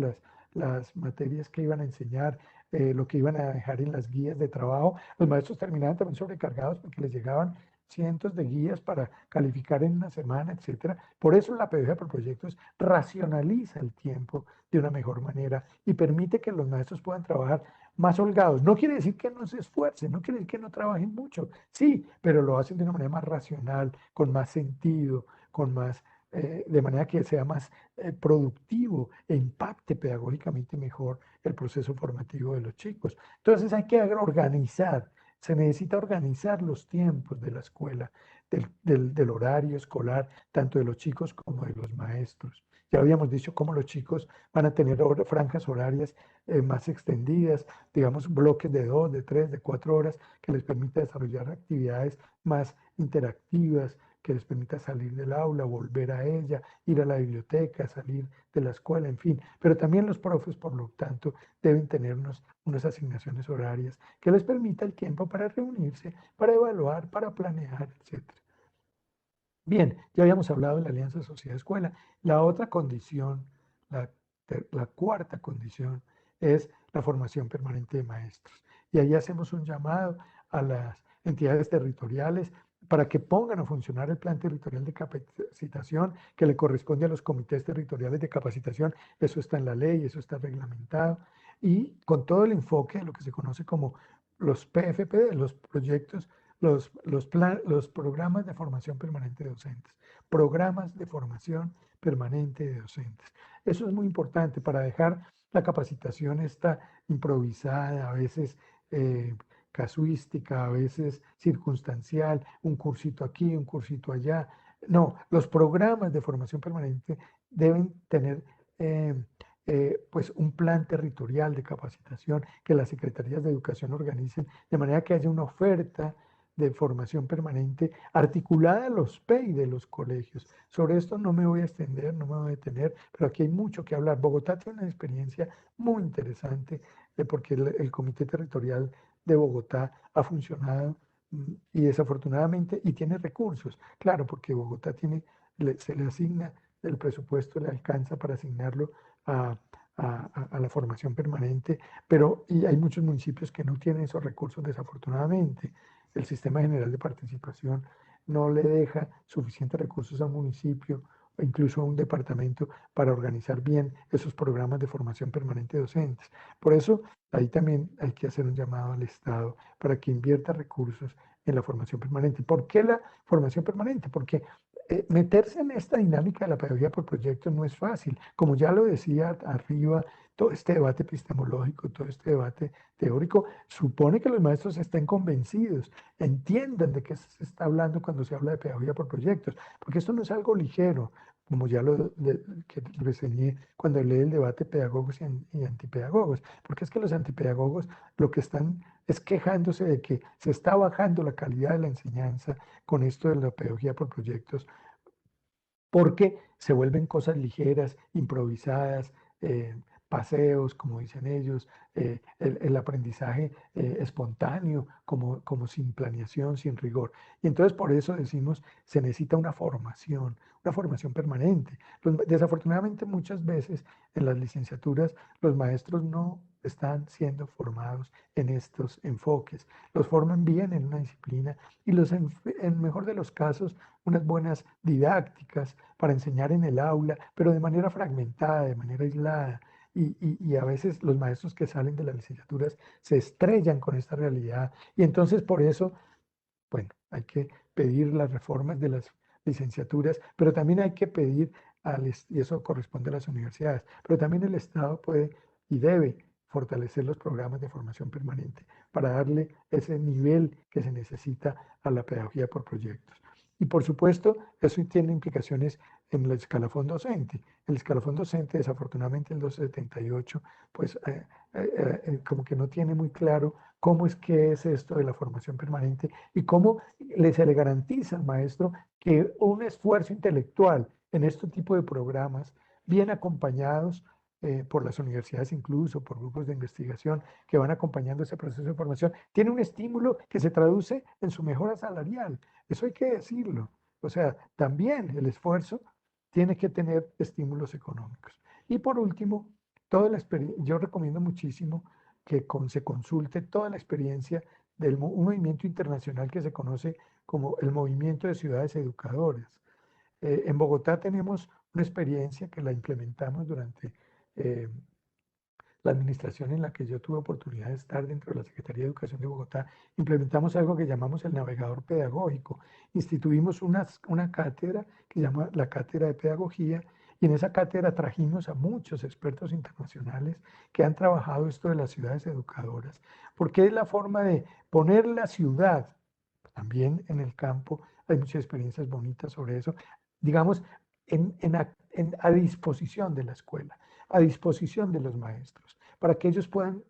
las materias que iban a enseñar, lo que iban a dejar en las guías de trabajo, los maestros terminaban también sobrecargados porque les llegaban cientos de guías para calificar en una semana, etcétera. Por eso la pedagogía por proyectos racionaliza el tiempo de una mejor manera y permite que los maestros puedan trabajar más holgados. No quiere decir que no se esfuercen, no quiere decir que no trabajen mucho, sí, pero lo hacen de una manera más racional, con más sentido, con más, de manera que sea más productivo e impacte pedagógicamente mejor el proceso formativo de los chicos. Entonces hay que organizar. Se necesita organizar los tiempos de la escuela, del horario escolar, tanto de los chicos como de los maestros. Ya habíamos dicho cómo los chicos van a tener franjas horarias más extendidas, digamos bloques de 2, de 3, de 4 horas, que les permita desarrollar actividades más interactivas, que les permita salir del aula, volver a ella, ir a la biblioteca, salir de la escuela, en fin. Pero también los profes, por lo tanto, deben tener unas asignaciones horarias que les permita el tiempo para reunirse, para evaluar, para planear, etc. Bien, ya habíamos hablado de la alianza sociedad-escuela. La otra condición, la, la cuarta condición, es la formación permanente de maestros. Y ahí hacemos un llamado a las entidades territoriales para que pongan a funcionar el plan territorial de capacitación que le corresponde a los comités territoriales de capacitación. Eso está en la ley, eso está reglamentado. Y con todo el enfoque de lo que se conoce como los PFP, los proyectos los programas de formación permanente de docentes. Programas de formación permanente de docentes. Eso es muy importante para dejar la capacitación esta improvisada, a veces casuística, a veces circunstancial, un cursito aquí, un cursito allá. No, los programas de formación permanente deben tener pues un plan territorial de capacitación que las secretarías de educación organicen de manera que haya una oferta de formación permanente articulada a los PEI de los colegios. Sobre esto no me voy a extender, no me voy a detener, pero aquí hay mucho que hablar. Bogotá tiene una experiencia muy interesante porque el Comité Territorial de Bogotá ha funcionado y desafortunadamente, y tiene recursos, claro, porque Bogotá se le asigna el presupuesto, le alcanza para asignarlo a, a la formación permanente, pero y hay muchos municipios que no tienen esos recursos desafortunadamente. El sistema general de participación no le deja suficientes recursos a un municipio o incluso a un departamento para organizar bien esos programas de formación permanente de docentes. Por eso, ahí también hay que hacer un llamado al Estado para que invierta recursos en la formación permanente. ¿Por qué la formación permanente? Porque meterse en esta dinámica de la pedagogía por proyectos no es fácil. Como ya lo decía arriba, todo este debate epistemológico, todo este debate teórico, supone que los maestros estén convencidos, entiendan de qué se está hablando cuando se habla de pedagogía por proyectos, porque esto no es algo ligero, como ya que reseñé cuando leí el debate pedagogos y antipedagogos, porque es que los antipedagogos lo que están es quejándose de que se está bajando la calidad de la enseñanza con esto de la pedagogía por proyectos, porque se vuelven cosas ligeras, improvisadas, paseos, como dicen ellos, el aprendizaje espontáneo, como sin planeación, sin rigor. Y entonces por eso decimos, se necesita una formación permanente. Desafortunadamente muchas veces en las licenciaturas los maestros no están siendo formados en estos enfoques. Los forman bien en una disciplina y en mejor de los casos, unas buenas didácticas para enseñar en el aula, pero de manera fragmentada, de manera aislada. Y a veces los maestros que salen de las licenciaturas se estrellan con esta realidad. Y entonces por eso, bueno, hay que pedir las reformas de las licenciaturas, pero también hay que pedir, y eso corresponde a las universidades, pero también el Estado puede y debe fortalecer los programas de formación permanente para darle ese nivel que se necesita a la pedagogía por proyectos. Y por supuesto, eso tiene implicaciones en el escalafón docente. El escalafón docente, desafortunadamente, el 278, pues como que no tiene muy claro cómo es que es esto de la formación permanente y cómo se le garantiza al maestro que un esfuerzo intelectual en este tipo de programas, bien acompañados por las universidades incluso, por grupos de investigación que van acompañando ese proceso de formación, tiene un estímulo que se traduce en su mejora salarial. Eso hay que decirlo. O sea, también el esfuerzo tiene que tener estímulos económicos. Y por último, yo recomiendo muchísimo que se consulte toda la experiencia de un movimiento internacional que se conoce como el Movimiento de Ciudades Educadoras. En Bogotá tenemos una experiencia que la implementamos durante eh, la administración en la que yo tuve oportunidad de estar dentro de la Secretaría de Educación de Bogotá. Implementamos algo que llamamos el navegador pedagógico. Instituimos una cátedra que se llama la Cátedra de Pedagogía, y en esa cátedra trajimos a muchos expertos internacionales que han trabajado esto de las ciudades educadoras, porque es la forma de poner la ciudad, también en el campo. Hay muchas experiencias bonitas sobre eso, digamos, a disposición de la escuela, a disposición de los maestros, para que ellos puedan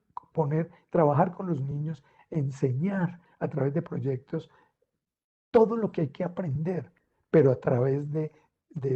trabajar con los niños, enseñar a través de proyectos todo lo que hay que aprender, pero a través de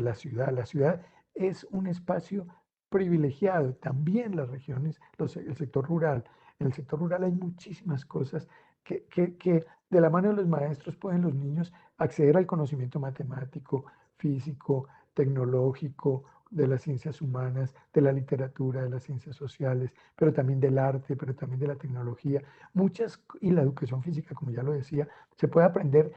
la ciudad. La ciudad es un espacio privilegiado, también las regiones, el sector rural. En el sector rural hay muchísimas cosas que de la mano de los maestros pueden los niños acceder al conocimiento matemático, físico, tecnológico, de las ciencias humanas, de la literatura, de las ciencias sociales, pero también del arte, pero también de la tecnología. Y la educación física, como ya lo decía, se puede aprender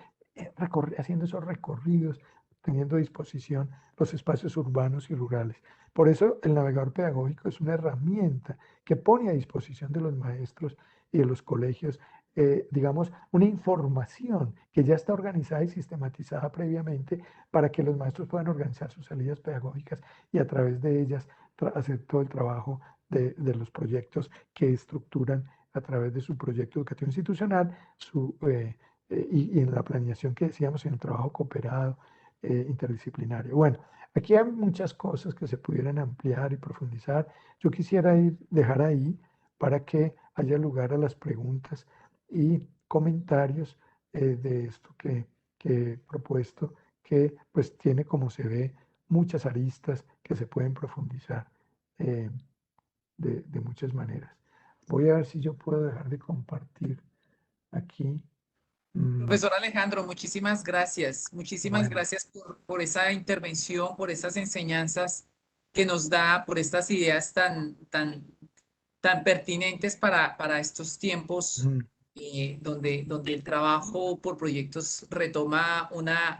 haciendo esos recorridos, teniendo a disposición los espacios urbanos y rurales. Por eso el navegador pedagógico es una herramienta que pone a disposición de los maestros y de los colegios, digamos, una información que ya está organizada y sistematizada previamente para que los maestros puedan organizar sus salidas pedagógicas y a través de ellas hacer todo el trabajo de los proyectos que estructuran a través de su proyecto educativo institucional, y en la planeación que decíamos, en el trabajo cooperado, interdisciplinario. Bueno, aquí hay muchas cosas que se pudieran ampliar y profundizar. Yo quisiera dejar ahí para que haya lugar a las preguntas y comentarios de esto que he propuesto, que pues tiene, como se ve, muchas aristas que se pueden profundizar eh, de muchas maneras. Voy a ver si yo puedo dejar de compartir aquí. Profesor Alejandro, muchísimas gracias. Muchísimas Bueno, gracias por esa intervención, por esas enseñanzas que nos da, por estas ideas tan pertinentes para estos tiempos donde el trabajo por proyectos retoma una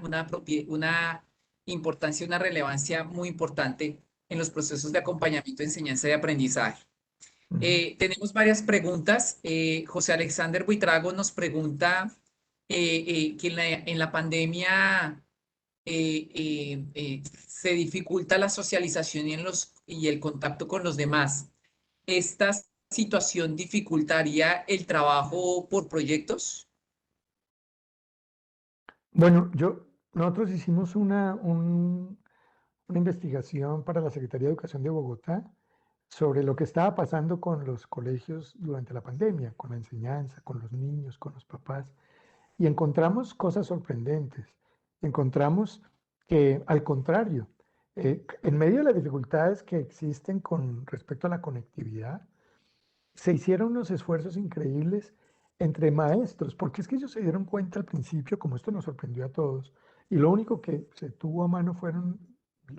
importancia, una relevancia muy importante en los procesos de acompañamiento, enseñanza y aprendizaje. Tenemos varias preguntas. José Alexander Buitrago nos pregunta que en la pandemia se dificulta la socialización y el contacto con los demás. ¿Esta situación dificultaría el trabajo por proyectos? bueno, nosotros hicimos una investigación para la Secretaría de Educación de Bogotá sobre lo que estaba pasando con los colegios durante la pandemia, con la enseñanza, con los niños, con los papás, y encontramos cosas sorprendentes. Encontramos que, al contrario, En medio de las dificultades que existen con respecto a la conectividad, se hicieron unos esfuerzos increíbles entre maestros, porque es que ellos se dieron cuenta al principio, como esto nos sorprendió a todos, y lo único que se tuvo a mano fueron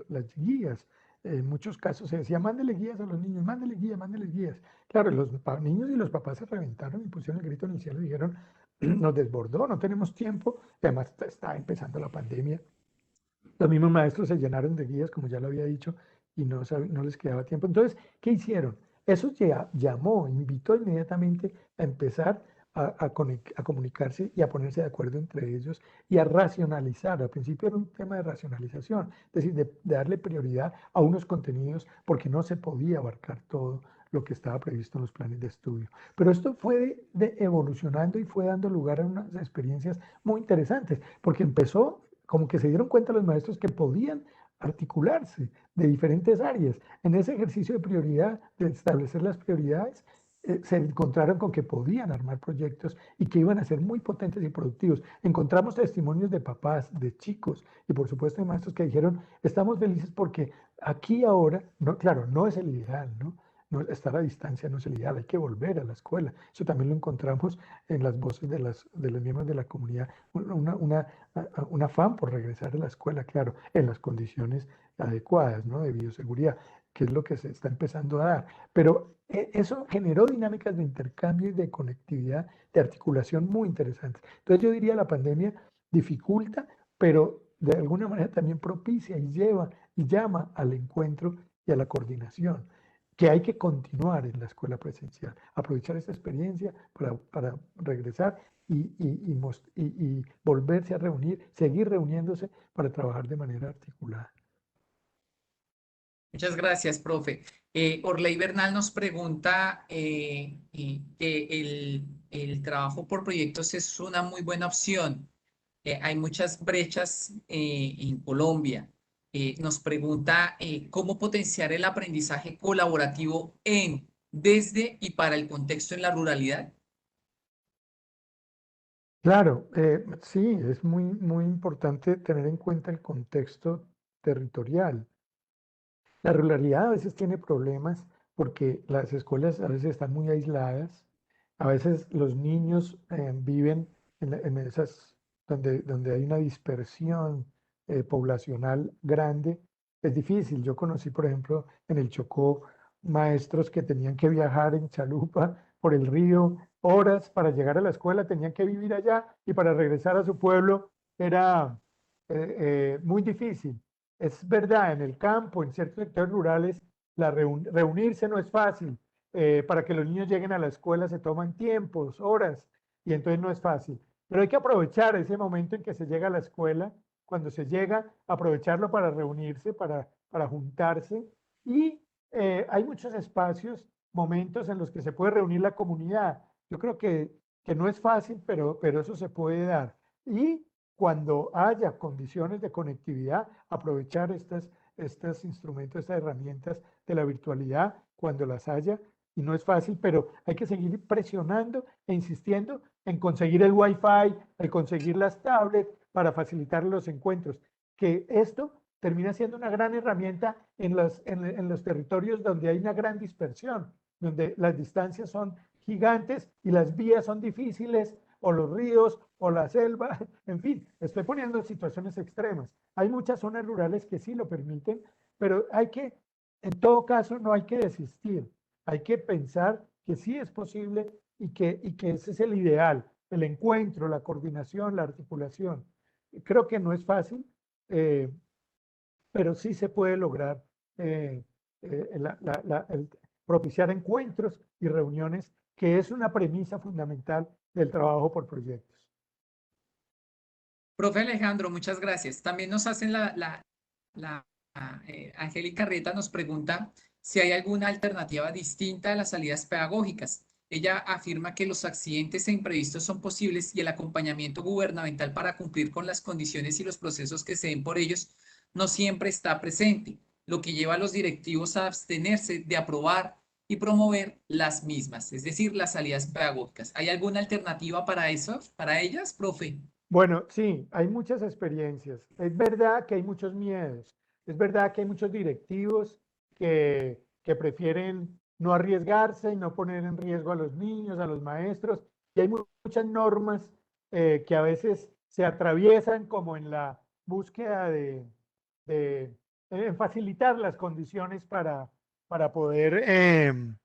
las guías. En muchos casos se decía, mándele guías a los niños, mándele guías, mándele guías. Claro, los niños y los papás se reventaron y pusieron el grito en el cielo y dijeron, nos desbordó, no tenemos tiempo, y además está empezando la pandemia. Los mismos maestros se llenaron de guías, como ya lo había dicho, y no les quedaba tiempo. Entonces, ¿qué hicieron? Eso llamó, invitó inmediatamente a empezar a comunicarse y a ponerse de acuerdo entre ellos y a racionalizar. Al principio era un tema de racionalización, es decir, de darle prioridad a unos contenidos porque no se podía abarcar todo lo que estaba previsto en los planes de estudio. Pero esto fue evolucionando y fue dando lugar a unas experiencias muy interesantes, porque empezó como que se dieron cuenta los maestros que podían articularse de diferentes áreas. En ese ejercicio de prioridad, de establecer las prioridades, se encontraron con que podían armar proyectos y que iban a ser muy potentes y productivos. Encontramos testimonios de papás, de chicos y por supuesto de maestros que dijeron, estamos felices porque aquí ahora, no, claro, no es el ideal, ¿no? Estar a distancia no es el ideal, hay que volver a la escuela. Eso también lo encontramos en las voces de los miembros de la comunidad, un afán por regresar a la escuela, claro, en las condiciones adecuadas, ¿no? De bioseguridad, que es lo que se está empezando a dar. Pero eso generó dinámicas de intercambio y de conectividad, de articulación muy interesantes. Entonces yo diría la pandemia dificulta, pero de alguna manera también propicia y lleva y llama al encuentro y a la coordinación que hay que continuar en la escuela presencial, aprovechar esta experiencia para regresar y volverse a reunir, seguir reuniéndose para trabajar de manera articulada. Muchas gracias, profe. Orley Bernal nos pregunta que el trabajo por proyectos es una muy buena opción. Hay muchas brechas en Colombia. Nos pregunta cómo potenciar el aprendizaje colaborativo desde y para el contexto en la ruralidad. Claro, sí, es muy importante tener en cuenta el contexto territorial. La ruralidad a veces tiene problemas porque las escuelas a veces están muy aisladas, a veces los niños viven en esas donde hay una dispersión poblacional grande. Es difícil. Yo conocí, por ejemplo, en el Chocó, maestros que tenían que viajar en chalupa por el río horas para llegar a la escuela, tenían que vivir allá y para regresar a su pueblo era muy difícil. Es verdad, en el campo, en ciertos sectores rurales, reunirse no es fácil. Para que los niños lleguen a la escuela se toman tiempos, horas, y entonces no es fácil. Pero hay que aprovechar ese momento en que se llega a la escuela, cuando se llega, aprovecharlo para reunirse, para juntarse. Y hay muchos espacios, momentos en los que se puede reunir la comunidad. Yo creo que no es fácil, pero eso se puede dar. Y cuando haya condiciones de conectividad, aprovechar estos instrumentos, estas herramientas de la virtualidad cuando las haya. Y no es fácil, pero hay que seguir presionando e insistiendo en conseguir el Wi-Fi, en conseguir las tablets para facilitar los encuentros. Que esto termina siendo una gran herramienta en los territorios donde hay una gran dispersión, donde las distancias son gigantes y las vías son difíciles, o los ríos, o la selva, en fin, estoy poniendo situaciones extremas. Hay muchas zonas rurales que sí lo permiten, pero en todo caso, no hay que desistir. Hay que pensar que sí es posible y que ese es el ideal, el encuentro, la coordinación, la articulación. Creo que no es fácil, eh, pero sí se puede lograr eh, propiciar encuentros y reuniones, que es una premisa fundamental del trabajo por proyectos. Profe Alejandro, muchas gracias. También nos hacen Angélica Reta nos pregunta si hay alguna alternativa distinta a las salidas pedagógicas. Ella afirma que los accidentes e imprevistos son posibles y el acompañamiento gubernamental para cumplir con las condiciones y los procesos que se den por ellos no siempre está presente, lo que lleva a los directivos a abstenerse de aprobar y promover las mismas, es decir, las salidas pedagógicas. ¿Hay alguna alternativa para eso, para ellas, profe? Bueno, sí, hay muchas experiencias. Es verdad que hay muchos miedos. Es verdad que hay muchos directivos que prefieren no arriesgarse y no poner en riesgo a los niños, a los maestros, y hay muchas normas que a veces se atraviesan como en la búsqueda en facilitar las condiciones para poder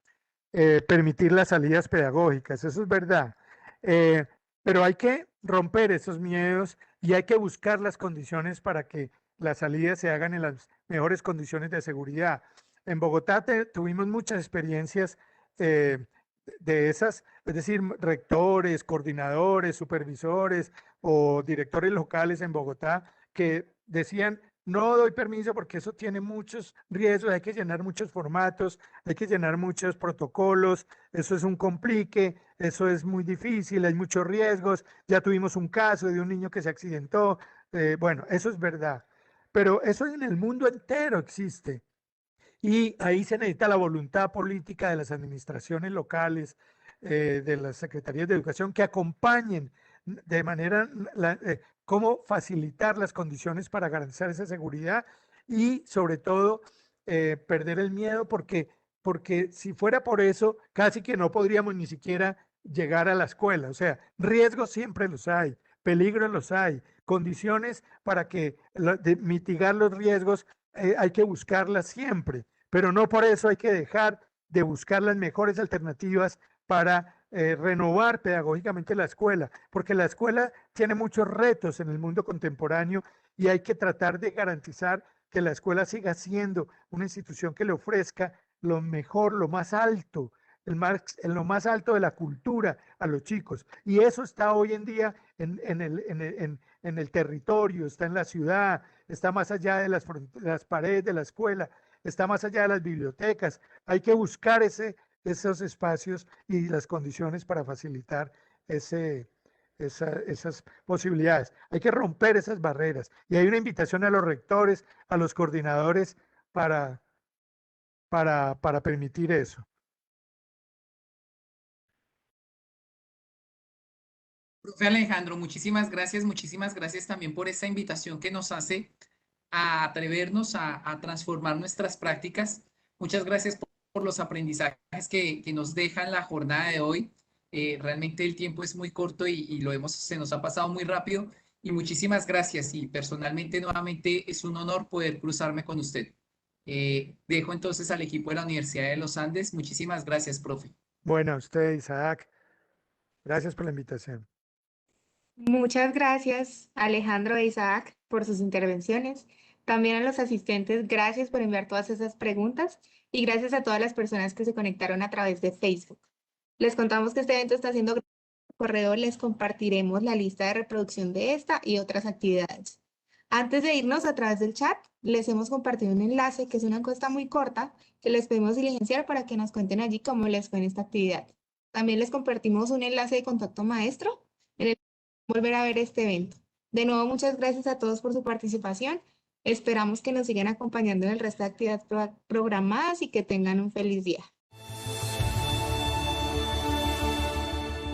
permitir las salidas pedagógicas, eso es verdad. Pero hay que romper esos miedos y hay que buscar las condiciones para que las salidas se hagan en las mejores condiciones de seguridad. En Bogotá tuvimos muchas experiencias de esas, es decir, rectores, coordinadores, supervisores o directores locales en Bogotá que decían, no doy permiso porque eso tiene muchos riesgos, hay que llenar muchos formatos, hay que llenar muchos protocolos, eso es un complique, eso es muy difícil, hay muchos riesgos, ya tuvimos un caso de un niño que se accidentó, bueno, eso es verdad, pero eso en el mundo entero existe. Y ahí se necesita la voluntad política de las administraciones locales, de las secretarías de educación, que acompañen de manera, cómo facilitar las condiciones para garantizar esa seguridad y sobre todo perder el miedo porque si fuera por eso, casi que no podríamos ni siquiera llegar a la escuela. O sea, riesgos siempre los hay, peligros los hay, condiciones para que mitigar los riesgos hay que buscarlas siempre, pero no por eso hay que dejar de buscar las mejores alternativas para renovar pedagógicamente la escuela, porque la escuela tiene muchos retos en el mundo contemporáneo y hay que tratar de garantizar que la escuela siga siendo una institución que le ofrezca lo mejor, lo más alto, lo más alto de la cultura a los chicos. Y eso está hoy en día en el territorio, está en la ciudad, está más allá de las paredes de la escuela, está más allá de las bibliotecas. Hay que buscar esos espacios y las condiciones para facilitar esas posibilidades. Hay que romper esas barreras. Y hay una invitación a los rectores, a los coordinadores para permitir eso. Profe Alejandro, muchísimas gracias también por esta invitación que nos hace a atrevernos a transformar nuestras prácticas. Muchas gracias por los aprendizajes que nos dejan la jornada de hoy. Realmente el tiempo es muy corto y se nos ha pasado muy rápido. Y muchísimas gracias. Y personalmente, nuevamente, es un honor poder cruzarme con usted. Dejo entonces al equipo de la Universidad de los Andes. Muchísimas gracias, profe. Bueno, a usted, Isaac, gracias por la invitación. Muchas gracias, Alejandro e Isaac, por sus intervenciones. También a los asistentes, gracias por enviar todas esas preguntas y gracias a todas las personas que se conectaron a través de Facebook. Les contamos que este evento está siendo grabado. Por correo les compartiremos la lista de reproducción de esta y otras actividades. Antes de irnos a través del chat, les hemos compartido un enlace que es una encuesta muy corta que les pedimos diligenciar para que nos cuenten allí cómo les fue en esta actividad. También les compartimos un enlace de contacto maestro en el que volver a ver este evento. De nuevo, muchas gracias a todos por su participación. Esperamos que nos sigan acompañando en el resto de actividades programadas y que tengan un feliz día.